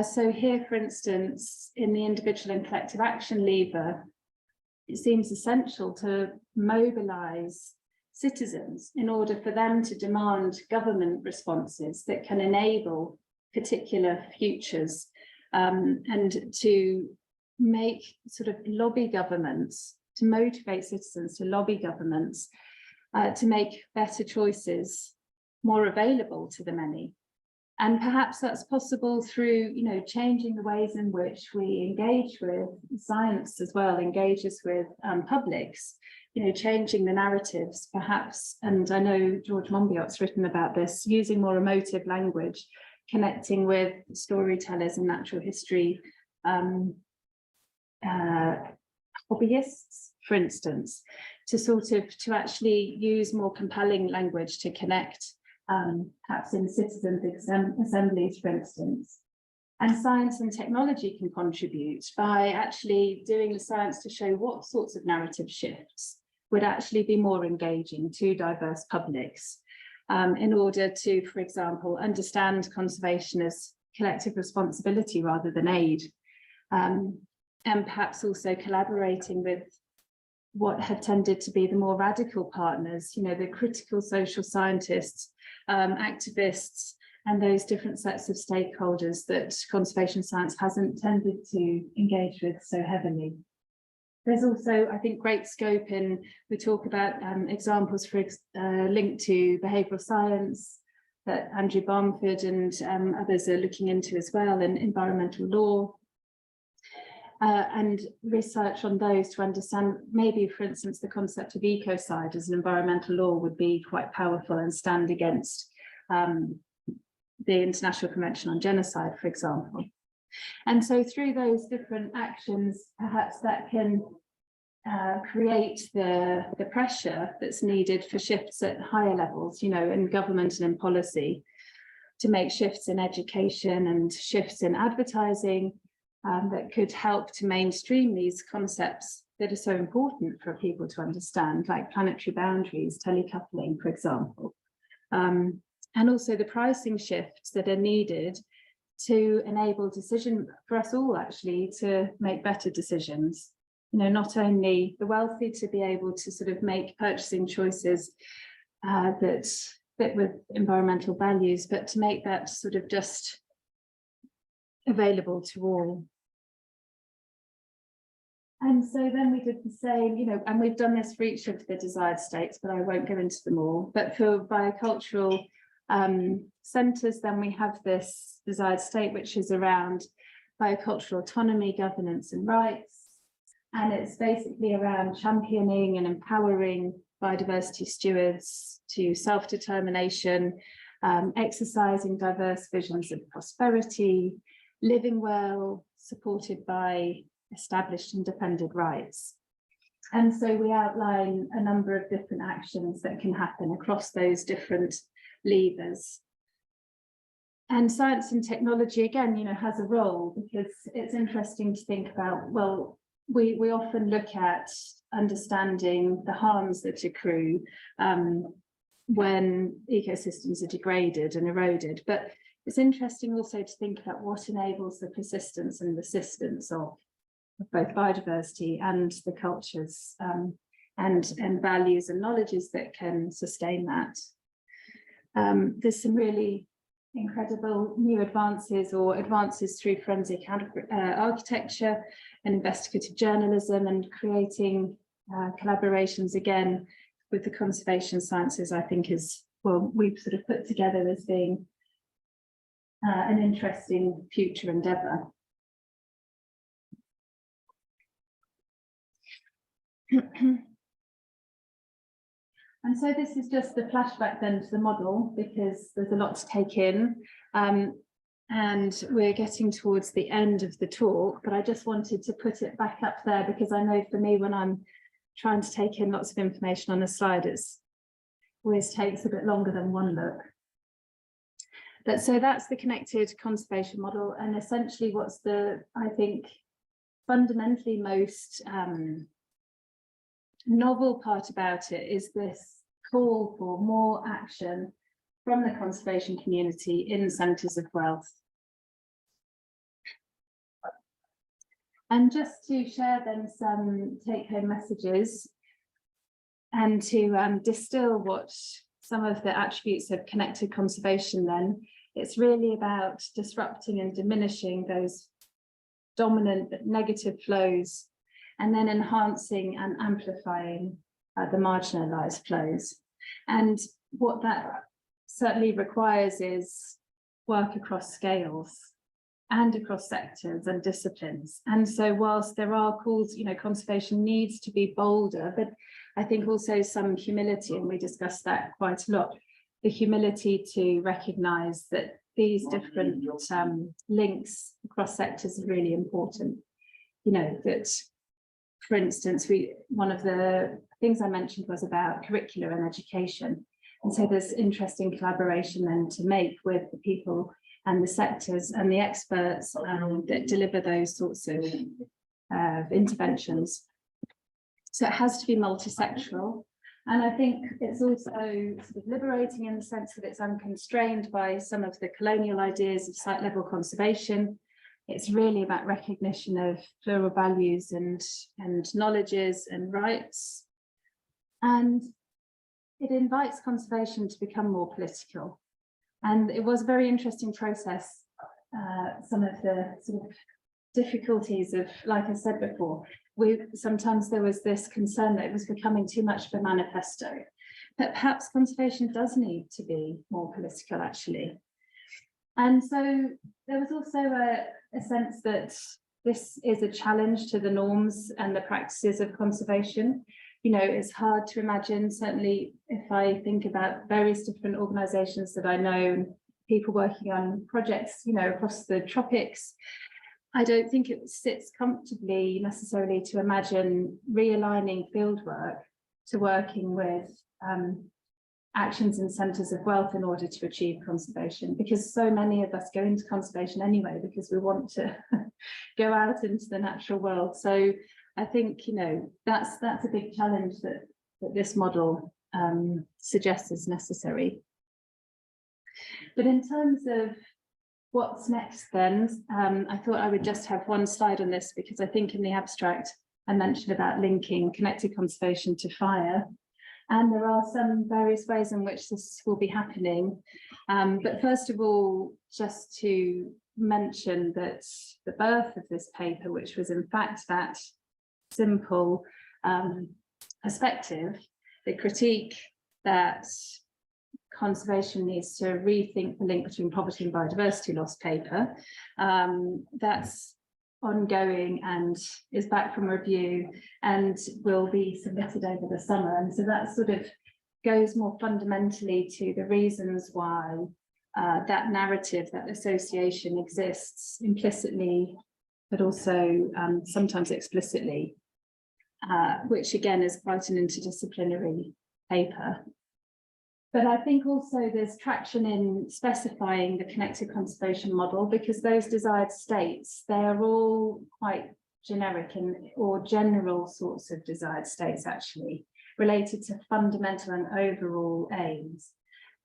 So here, for instance, in the individual and collective action lever, it seems essential to mobilise citizens in order for them to demand government responses that can enable particular futures, and to make sort of lobby governments, to motivate citizens to lobby governments to make better choices more available to the many. And perhaps that's possible through, changing the ways in which we engage with science as well, engages with publics, changing the narratives perhaps. And I know George Monbiot's written about this, using more emotive language, connecting with storytellers and natural history hobbyists, for instance, to actually use more compelling language to connect, perhaps in citizens' assemblies, for instance. And science and technology can contribute by actually doing the science to show what sorts of narrative shifts would actually be more engaging to diverse publics, in order to, for example, understand conservation as collective responsibility rather than aid, and perhaps also collaborating with what have tended to be the more radical partners, the critical social scientists, activists, and those different sets of stakeholders that conservation science hasn't tended to engage with so heavily. There's also, I think, great scope we talk about examples linked to behavioural science that Andrew Barmford and others are looking into as well, and environmental law, and research on those to understand maybe, for instance, the concept of ecocide as an environmental law would be quite powerful and stand against the International Convention on Genocide, for example. And so through those different actions, perhaps that can create the pressure that's needed for shifts at higher levels, in government and in policy, to make shifts in education and shifts in advertising that could help to mainstream these concepts that are so important for people to understand, like planetary boundaries, telecoupling, for example. And also the pricing shifts that are needed to enable decision for us all, actually, to make better decisions. Not only the wealthy to be able to sort of make purchasing choices that fit with environmental values, but to make that sort of just available to all. And so then we did the same, and we've done this for each of the desired states, but I won't go into them all. But for biocultural centres, then we have this desired state, which is around biocultural autonomy, governance and rights. And it's basically around championing and empowering biodiversity stewards to self-determination, exercising diverse visions of prosperity, living well, supported by established and defended rights. And so we outline a number of different actions that can happen across those different levers. And science and technology, again, has a role, because it's interesting to think about, well, we often look at understanding the harms that accrue when ecosystems are degraded and eroded. But it's interesting also to think about what enables the persistence and resistance of both biodiversity and the cultures and values and knowledges that can sustain that. There's some really incredible new advances or advances through forensic architecture and investigative journalism, and creating collaborations again with the conservation sciences, I think is, well, we've sort of put together as being an interesting future endeavour. And so this is just the flashback then to the model, because there's a lot to take in. And we're getting towards the end of the talk, but I just wanted to put it back up there because I know for me, when I'm trying to take in lots of information on a slide, it always takes a bit longer than one look. But so that's the connected conservation model. And essentially what's the, I think, fundamentally most novel part about it is this call for more action from the conservation community in centres of wealth. And just to share then some take-home messages and to distill what some of the attributes of connected conservation then, it's really about disrupting and diminishing those dominant negative flows, and then enhancing and amplifying the marginalised flows. And what that certainly requires is work across scales and across sectors and disciplines. And so whilst there are calls, you know, conservation needs to be bolder, but I think also some humility, and we discussed that quite a lot, the humility to recognise that these different links across sectors are really important. You know, that, for instance, one of the things I mentioned was about curricula and education. And so there's interesting collaboration then to make with the people and the sectors and the experts that deliver those sorts of interventions. So it has to be multi-sectoral. And I think it's also sort of liberating in the sense that it's unconstrained by some of the colonial ideas of site level conservation. It's really about recognition of plural values and knowledges and rights. And it invites conservation to become more political. And it was a very interesting process. Some of the sort of difficulties of, like I said before, sometimes there was this concern that it was becoming too much of a manifesto. But perhaps conservation does need to be more political, actually. And so there was also a sense that this is a challenge to the norms and the practices of conservation. You know, it's hard to imagine, certainly if I think about various different organisations that I know, people working on projects, you know, across the tropics, I don't think it sits comfortably necessarily to imagine realigning fieldwork to working with actions in centres of wealth in order to achieve conservation, because so many of us go into conservation anyway because we want to go out into the natural world. So I think, you know, that's a big challenge that this model suggests is necessary. But in terms of what's next then, I thought I would just have one slide on this, because I think in the abstract I mentioned about linking connected conservation to fire. And there are some various ways in which this will be happening. But first of all, just to mention that the birth of this paper, which was in fact that simple perspective, the critique that conservation needs to rethink the link between poverty and biodiversity loss paper, that's ongoing and is back from review and will be submitted over the summer. And so that sort of goes more fundamentally to the reasons why that narrative, that association exists implicitly, but also sometimes explicitly, which again is quite an interdisciplinary paper. But I think also there's traction in specifying the connected conservation model, because those desired states, they are all quite generic or general sorts of desired states, actually, related to fundamental and overall aims.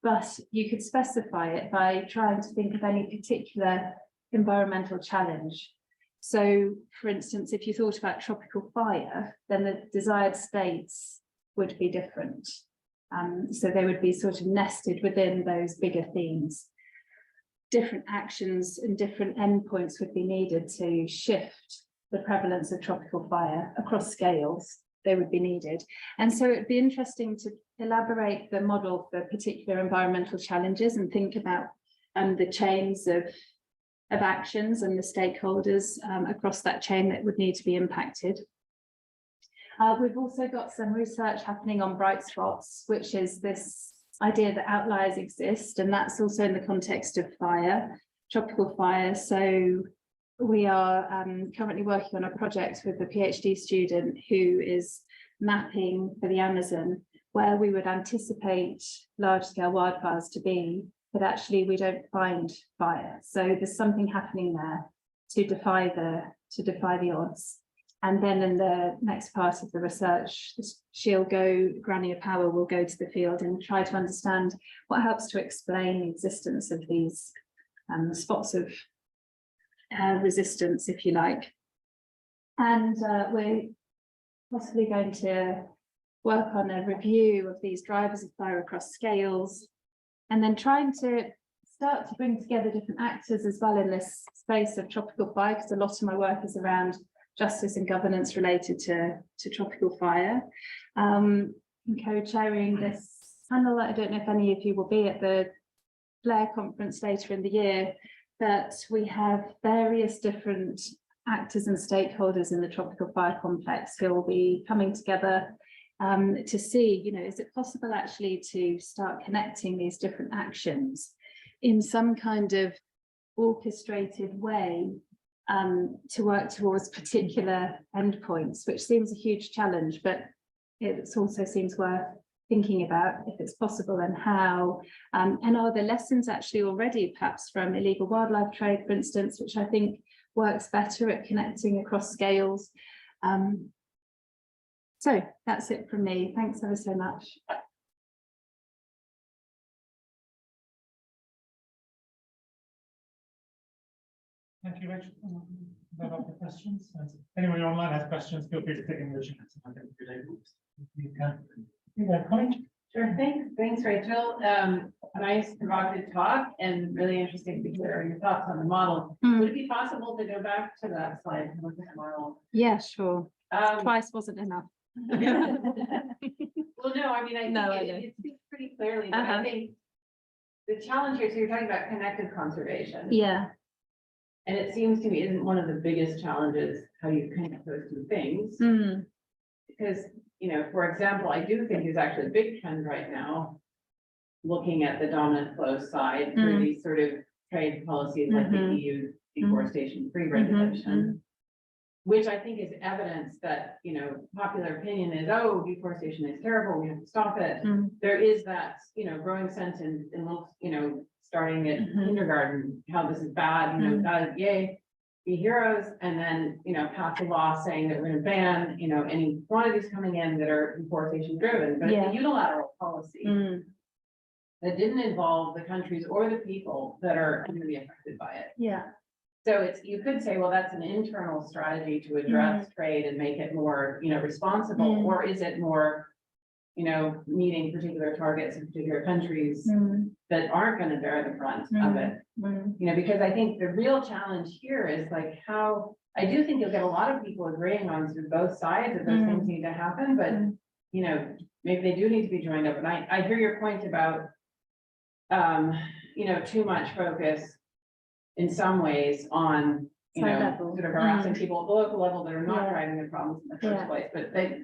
But you could specify it by trying to think of any particular environmental challenge. So, for instance, if you thought about tropical fire, then the desired states would be different. So they would be sort of nested within those bigger themes. Different actions and different endpoints would be needed to shift the prevalence of tropical fire across scales. They would be needed. And so it'd be interesting to elaborate the model for particular environmental challenges and think about the chains of actions and the stakeholders across that chain that would need to be impacted. We've also got some research happening on bright spots, which is this idea that outliers exist, and that's also in the context of fire, tropical fire. So we are currently working on a project with a PhD student who is mapping for the Amazon where we would anticipate large-scale wildfires to be, but actually we don't find fire. So there's something happening there to defy the odds. And then in the next part of the research, Grania Power will go to the field and try to understand what helps to explain the existence of these spots of resistance, if you like. And we're possibly going to work on a review of these drivers of fire across scales, and then trying to start to bring together different actors as well in this space of tropical fire, because a lot of my work is around justice and governance related to tropical fire. I'm co-chairing this panel. I don't know if any of you will be at the Blair conference later in the year, but we have various different actors and stakeholders in the tropical fire complex who will be coming together to see, is it possible actually to start connecting these different actions in some kind of orchestrated way to work towards particular endpoints, which seems a huge challenge, but it also seems worth thinking about if it's possible and how. And are there lessons actually already perhaps from illegal wildlife trade, for instance, which I think works better at connecting across scales. So that's it from me. Thanks ever so much. Thank you, Rachel. No other questions? Anyone online has questions, feel free to click in the chat. You can. Connie? Sure, thanks, Rachel. Nice provocative talk and really interesting to hear your thoughts on the model. Would it be possible to go back to that slide and look at the model? Yeah, sure. Twice wasn't enough. Well, no, I mean, it speaks pretty clearly, but I think the challenge here, so you're talking about connected conservation. Yeah. And it seems to me isn't one of the biggest challenges how you connect those two things. Because, for example, I do think there's actually a big trend right now looking at the dominant flow side through these sort of trade policies like the EU deforestation-free regulation, which I think is evidence that, popular opinion is, oh, deforestation is terrible, we have to stop it. There is that, growing sense in starting at kindergarten, how this is bad, yay, be heroes, and then, pass a law saying that we're going to ban, any quantities coming in that are deforestation driven, but it's a unilateral policy that didn't involve the countries or the people that are going to be affected by it. Yeah. So you could say, well, that's an internal strategy to address trade and make it more, responsible, or is it more, meeting particular targets in particular countries that aren't going to bear the brunt of it? Because I think the real challenge here is like how, I do think you'll get a lot of people agreeing on sort of both sides that those things need to happen, but, maybe they do need to be joined up. And I hear your point about, too much focus in some ways on, sort of harassing people at the local level that are not driving the problems in the first place,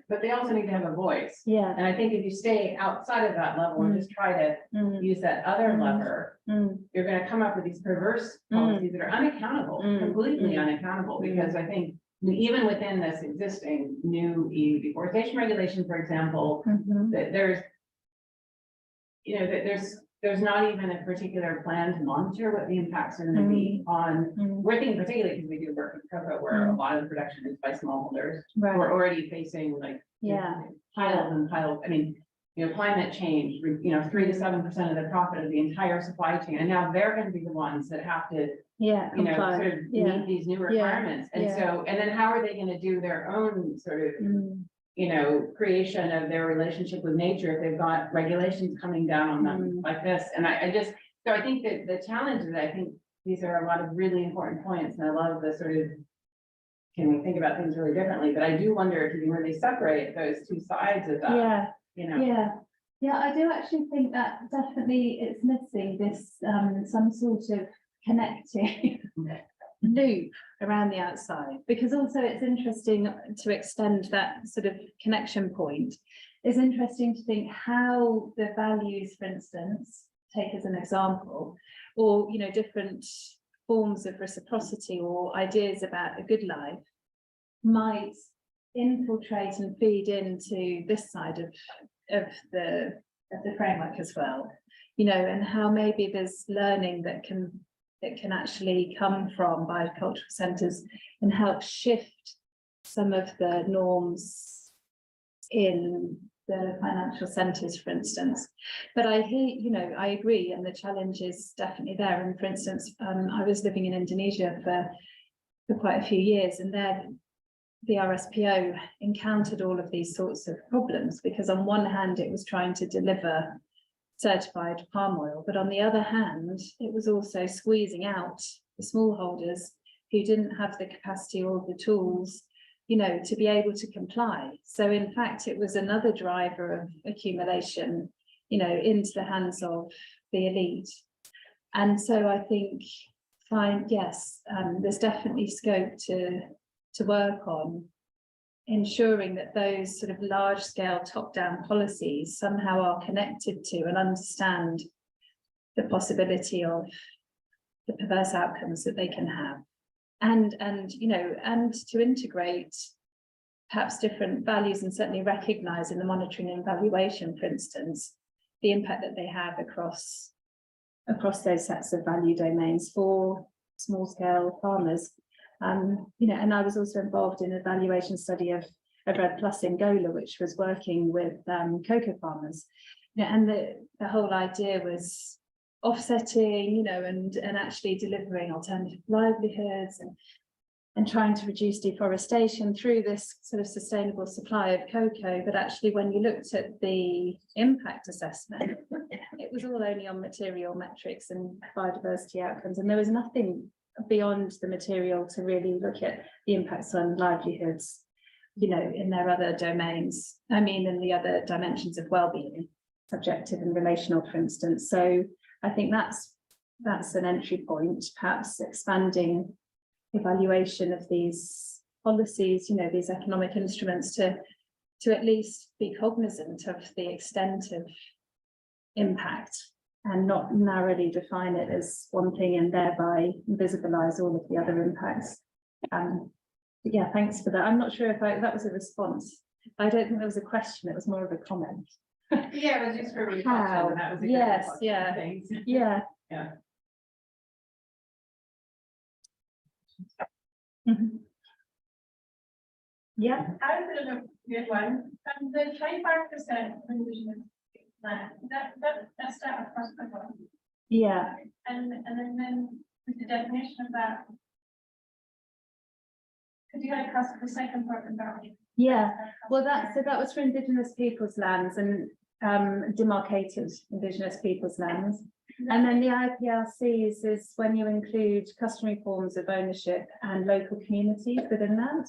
but they also need to have a voice. Yeah. And I think if you stay outside of that level and just try to use that other lever, you're going to come up with these perverse policies that are unaccountable, completely unaccountable, because I think even within this existing new EU deforestation regulation, for example, that there's there's not even a particular plan to monitor what the impacts are gonna be on, we're thinking particularly because we do work with cocoa where a lot of the production is by smallholders. Right. We're already facing like Yeah. piles and piles, I mean, climate change, 3 to 7% of the profit of the entire supply chain, and now they're gonna be the ones that have to, Comply. sort of meet these new requirements. And yeah. so, and then how are they gonna do their own sort of, creation of their relationship with nature if they've got regulations coming down on them like this? And so I think that the challenge is, I think these are a lot of really important points, and I love the sort of, can we think about things really differently? But I do wonder if you can really separate those two sides of that. Yeah, I do actually think that definitely it's missing this some sort of connecting loop around the outside, because also it's interesting to extend that sort of connection point. It's interesting to think how the values, for instance, take as an example, or different forms of reciprocity or ideas about a good life might infiltrate and feed into this side of the framework as well, and how maybe there's learning that can actually come from biocultural centres and help shift some of the norms in the financial centres, for instance. But I hear, I agree, and the challenge is definitely there. And for instance, I was living in Indonesia for quite a few years, and there the RSPO encountered all of these sorts of problems, because on one hand it was trying to deliver certified palm oil, but on the other hand it was also squeezing out the smallholders who didn't have the capacity or the tools to be able to comply. So in fact it was another driver of accumulation into the hands of the elite. And so I think there's definitely scope to work on ensuring that those sort of large-scale top-down policies somehow are connected to and understand the possibility of the perverse outcomes that they can have, and to integrate perhaps different values, and certainly recognise in the monitoring and evaluation, for instance, the impact that they have across those sets of value domains for small-scale farmers. And I was also involved in an evaluation study of Red Plus in Gola, which was working with cocoa farmers. And the whole idea was offsetting, and actually delivering alternative livelihoods and trying to reduce deforestation through this sort of sustainable supply of cocoa. But actually, when you looked at the impact assessment, it was all only on material metrics and biodiversity outcomes, and there was nothing beyond the material to really look at the impacts on livelihoods, in their other domains. In the other dimensions of well-being, subjective and relational, for instance. So I think that's an entry point, perhaps expanding evaluation of these policies, these economic instruments to at least be cognizant of the extent of impact, and not narrowly define it as one thing and thereby invisibilize all of the other impacts. Yeah, thanks for that. I'm not sure if that was a response. I don't think there was a question, it was more of a comment. Yeah, it was just for reflection, and that was a yes, good yeah. things. Yeah. Yeah. Yeah. I have a good one. The 25% indigenous land, that's that across the board. Yeah. And then with the definition of that, could you go across the second part about it? Yeah. Well, that was for Indigenous peoples' lands and demarcated Indigenous peoples' lands. And then the IPRCs is when you include customary forms of ownership and local communities within that.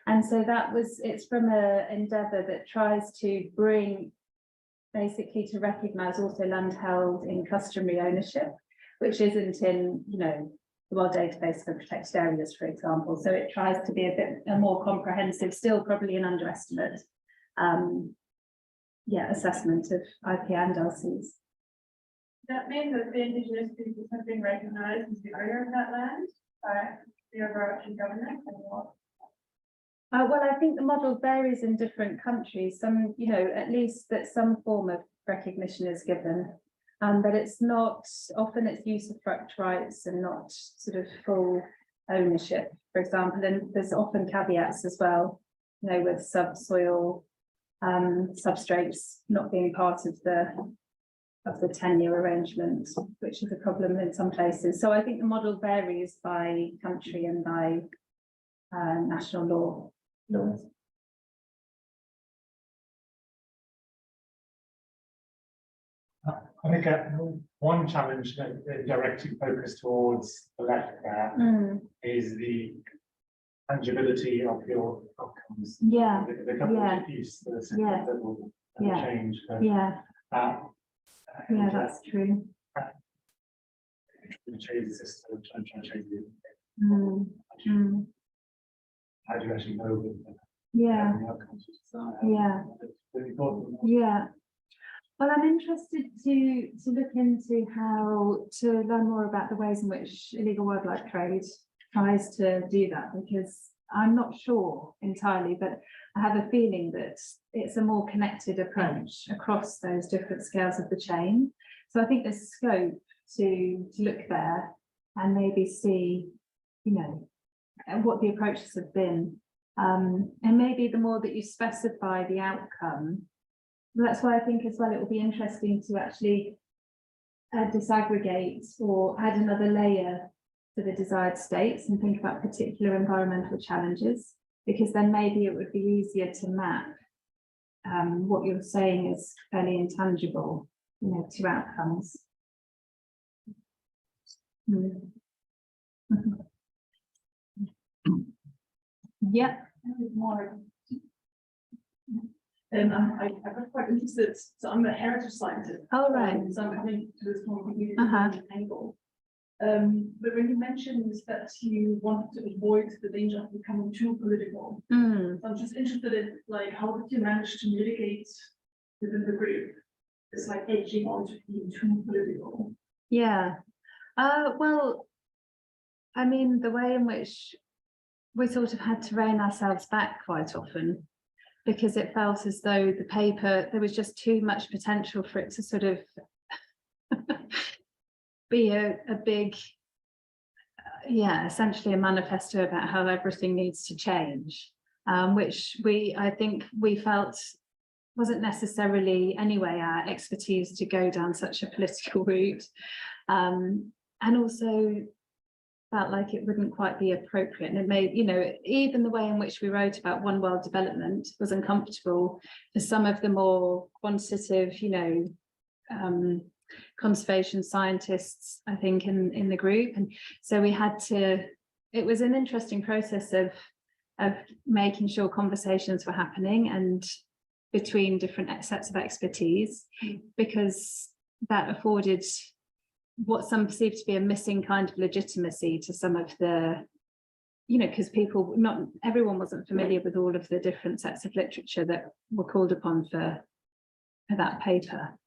And so it's from an endeavour that tries to bring, basically to recognise also land held in customary ownership, which isn't in, the World Database for Protected Areas, for example. So it tries to be a more comprehensive, still probably an underestimate, assessment of IP and LCs. That means that the Indigenous peoples have been recognised as the owner of that land by the overarching government, and what? Well, I think the model varies in different countries. Some, at least that some form of recognition is given. But it's not, often it's usufruct rights and not sort of full ownership, for example, and there's often caveats as well, you know, with subsoil substrates not being part of the tenure arrangement, which is a problem in some places. So I think the model varies by country and by national laws. I think one challenge directly focused towards the left there is the tangibility of your outcomes. Yeah. The couple piece, the level change. Yeah, Yeah, that's true. Change the system, try and change the. How do you actually know the outcomes? It's really important. Yeah. Well, I'm interested to look into how to learn more about the ways in which illegal wildlife trade tries to do that, because I'm not sure entirely, but I have a feeling that it's a more connected approach across those different scales of the chain. So I think there's scope to look there and maybe see, you know, what the approaches have been. And maybe the more that you specify the outcome, that's why I think as well it will be interesting to actually disaggregate or add another layer to the desired states and think about particular environmental challenges, because then maybe it would be easier to map what you're saying is fairly intangible, you know, to outcomes. Yeah. More. I got quite interested. So I'm a heritage scientist. Oh, right. So I'm coming to this from a completely Uh-huh. different angle. But when you mentioned that you wanted to avoid the danger of becoming too political, so I'm just interested in like how did you manage to mitigate within the group? It's like edging on to being too political. Yeah. Well, I mean, the way in which we sort of had to rein ourselves back quite often, because it felt as though the paper, there was just too much potential for it to sort of be a big, essentially a manifesto about how everything needs to change, which I think we felt wasn't necessarily anyway our expertise to go down such a political route, and also felt like it wouldn't quite be appropriate. And it made, you know, even the way in which we wrote about one world development was uncomfortable for some of the more quantitative, you know, conservation scientists, I think, in the group. And so we had to, it was an interesting process of making sure conversations were happening and between different sets of expertise, because that afforded what some perceived to be a missing kind of legitimacy to some of the, you know, because not everyone wasn't familiar with all of the different sets of literature that were called upon for that paper.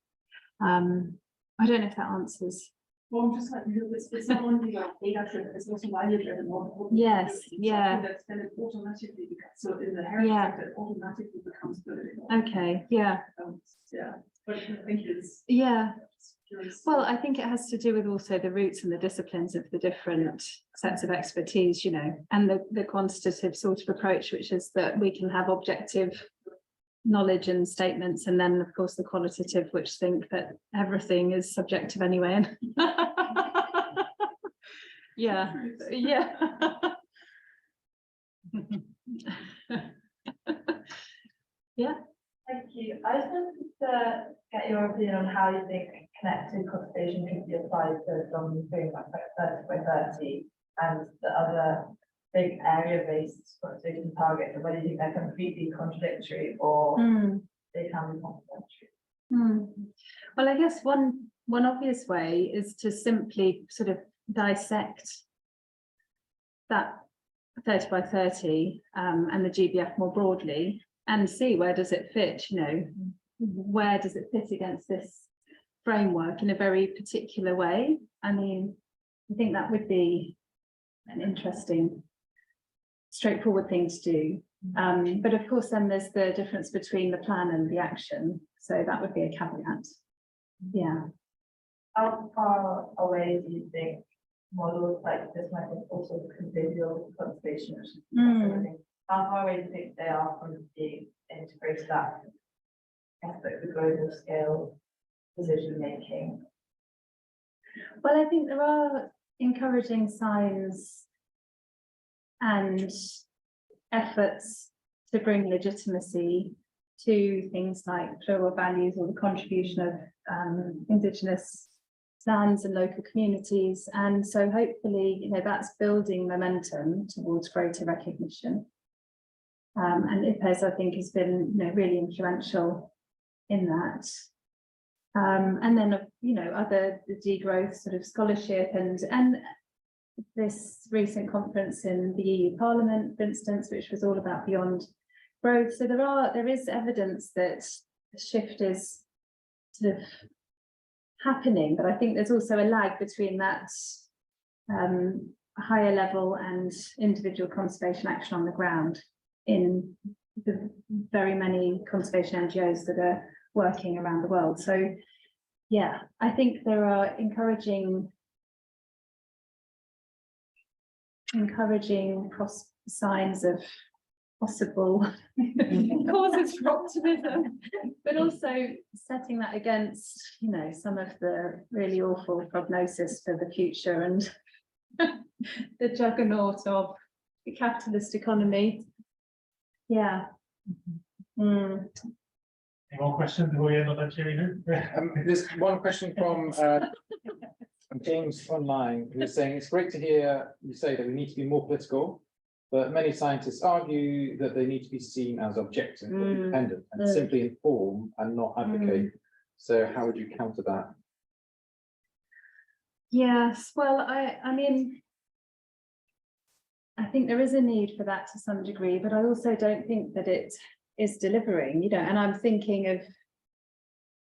I don't know if that answers. Well, I'm just like, it's not only like data driven, it's also value driven. Yes, yeah. That's then it automatically becomes, so in the heritage sector, it automatically becomes political. Okay, yeah. Yeah, but I think it's. Yeah. Curious. Well, I think it has to do with also the roots and the disciplines of the different sets of expertise, you know, and the quantitative sort of approach, which is that we can have objective knowledge and statements, and then of course the qualitative, which think that everything is subjective anyway. And yeah. Yeah. Thank you. I just wanted to get your opinion on how you think connected conservation could be applied to some things like 30 by 30 and the other big area-based conservation targets, and whether you think they're completely contradictory or they can be complementary. Well, I guess one obvious way is to simply sort of dissect that 30 by 30 and the GBF more broadly and see where does it fit, you know, where does it fit against this framework in a very particular way. I mean, I think that would be an interesting, straightforward thing to do. But of course, then there's the difference between the plan and the action. So that would be a caveat. Yeah. how far away do you think models like this might also consider conservation? How far away do you think they are from being integrated that aspect of global scale decision making? Well, I think there are encouraging signs and efforts to bring legitimacy to things like plural values or the contribution of Indigenous lands and local communities. And so hopefully, you know, that's building momentum towards greater recognition. And IPES, I think, has been, you know, really influential in that. And then, you know, other degrowth sort of scholarship and this recent conference in the EU Parliament, for instance, which was all about beyond growth. So there is evidence that the shift is sort of happening, but I think there's also a lag between that higher level and individual conservation action on the ground in the very many conservation NGOs that are working around the world. So yeah, I think there are encouraging signs of possible causes for optimism, but also setting that against, you know, some of the really awful prognosis for the future and the juggernaut of the capitalist economy. Yeah. Any more questions before we end on that, Jerry? There's one question from James online, who's saying it's great to hear you say that we need to be more political, but many scientists argue that they need to be seen as objective or independent and simply inform and not advocate. So how would you counter that? Yes, well, I mean, I think there is a need for that to some degree, but I also don't think that it is delivering, you know, and I'm thinking of,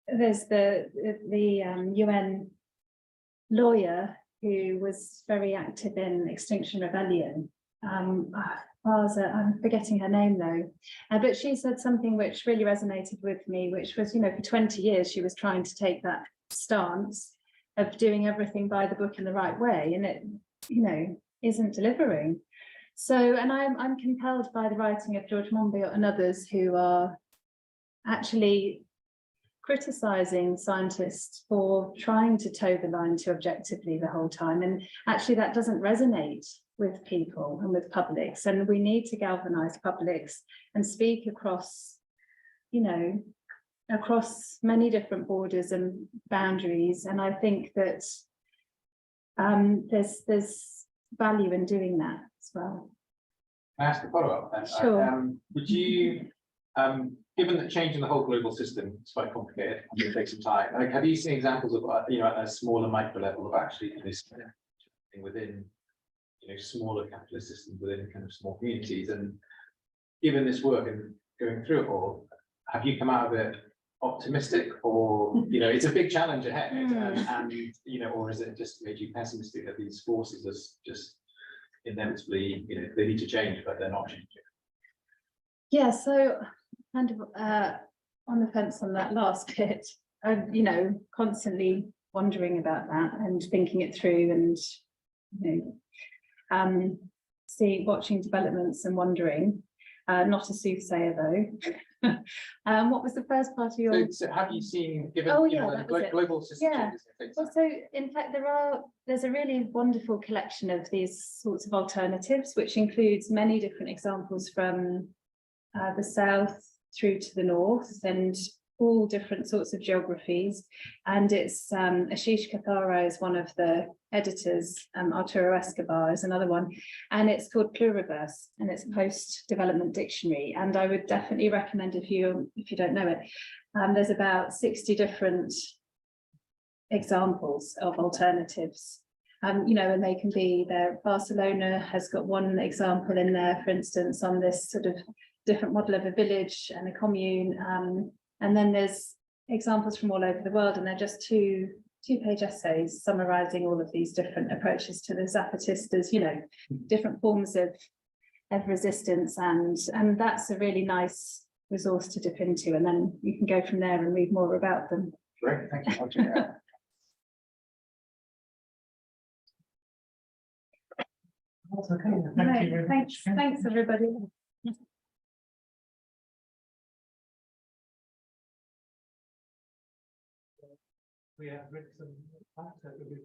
there's the UN lawyer who was very active in Extinction Rebellion. I'm forgetting her name though, but she said something which really resonated with me, which was, you know, for 20 years she was trying to take that stance of doing everything by the book in the right way, and it, you know, isn't delivering. So, and I'm compelled by the writing of George Monbiot and others who are actually criticizing scientists for trying to toe the line too objectively the whole time, and actually that doesn't resonate with people and with publics, and we need to galvanize publics and speak across, you know, across many different borders and boundaries. And I think that there's value in doing that as well. Can I ask a follow-up then? Sure. Would you, given that changing the whole global system is quite complicated and will take some time, like, have you seen examples of, you know, at a smaller micro level of actually this within, you know, smaller capitalist systems within kind of small communities? And given this work and going through it all, have you come out of it optimistic, or, you know, it's a big challenge ahead, and you know, or is it just made you pessimistic that these forces are just inevitably, you know, they need to change, but they're not changing? Yeah, so kind of on the fence on that last bit, you know, constantly wondering about that and thinking it through, and, you know, watching developments and wondering. Not a soothsayer though. What was the first part of your? So have you seen, given Oh, you yeah, know, that was it. global system Yeah. changes and things? Well, so in fact, there's a really wonderful collection of these sorts of alternatives, which includes many different examples from the south through to the north, and all different sorts of geographies. And it's Ashish Kathara is one of the editors, Arturo Escobar is another one, and it's called Pluriverse, and it's a post-development dictionary. And I would definitely recommend, if you don't know it, there's about 60 different examples of alternatives. You know, and they can be there. Barcelona has got one example in there, for instance, on this sort of different model of a village and a commune. And then there's examples from all over the world, and they're just two-page essays summarizing all of these different approaches to the Zapatistas, you know, different forms of resistance, and that's a really nice resource to dip into, and then you can go from there and read more about them. Great, thank you. That's okay. Thank Right, you very thanks, much. thanks, everybody. We have written some facts that we've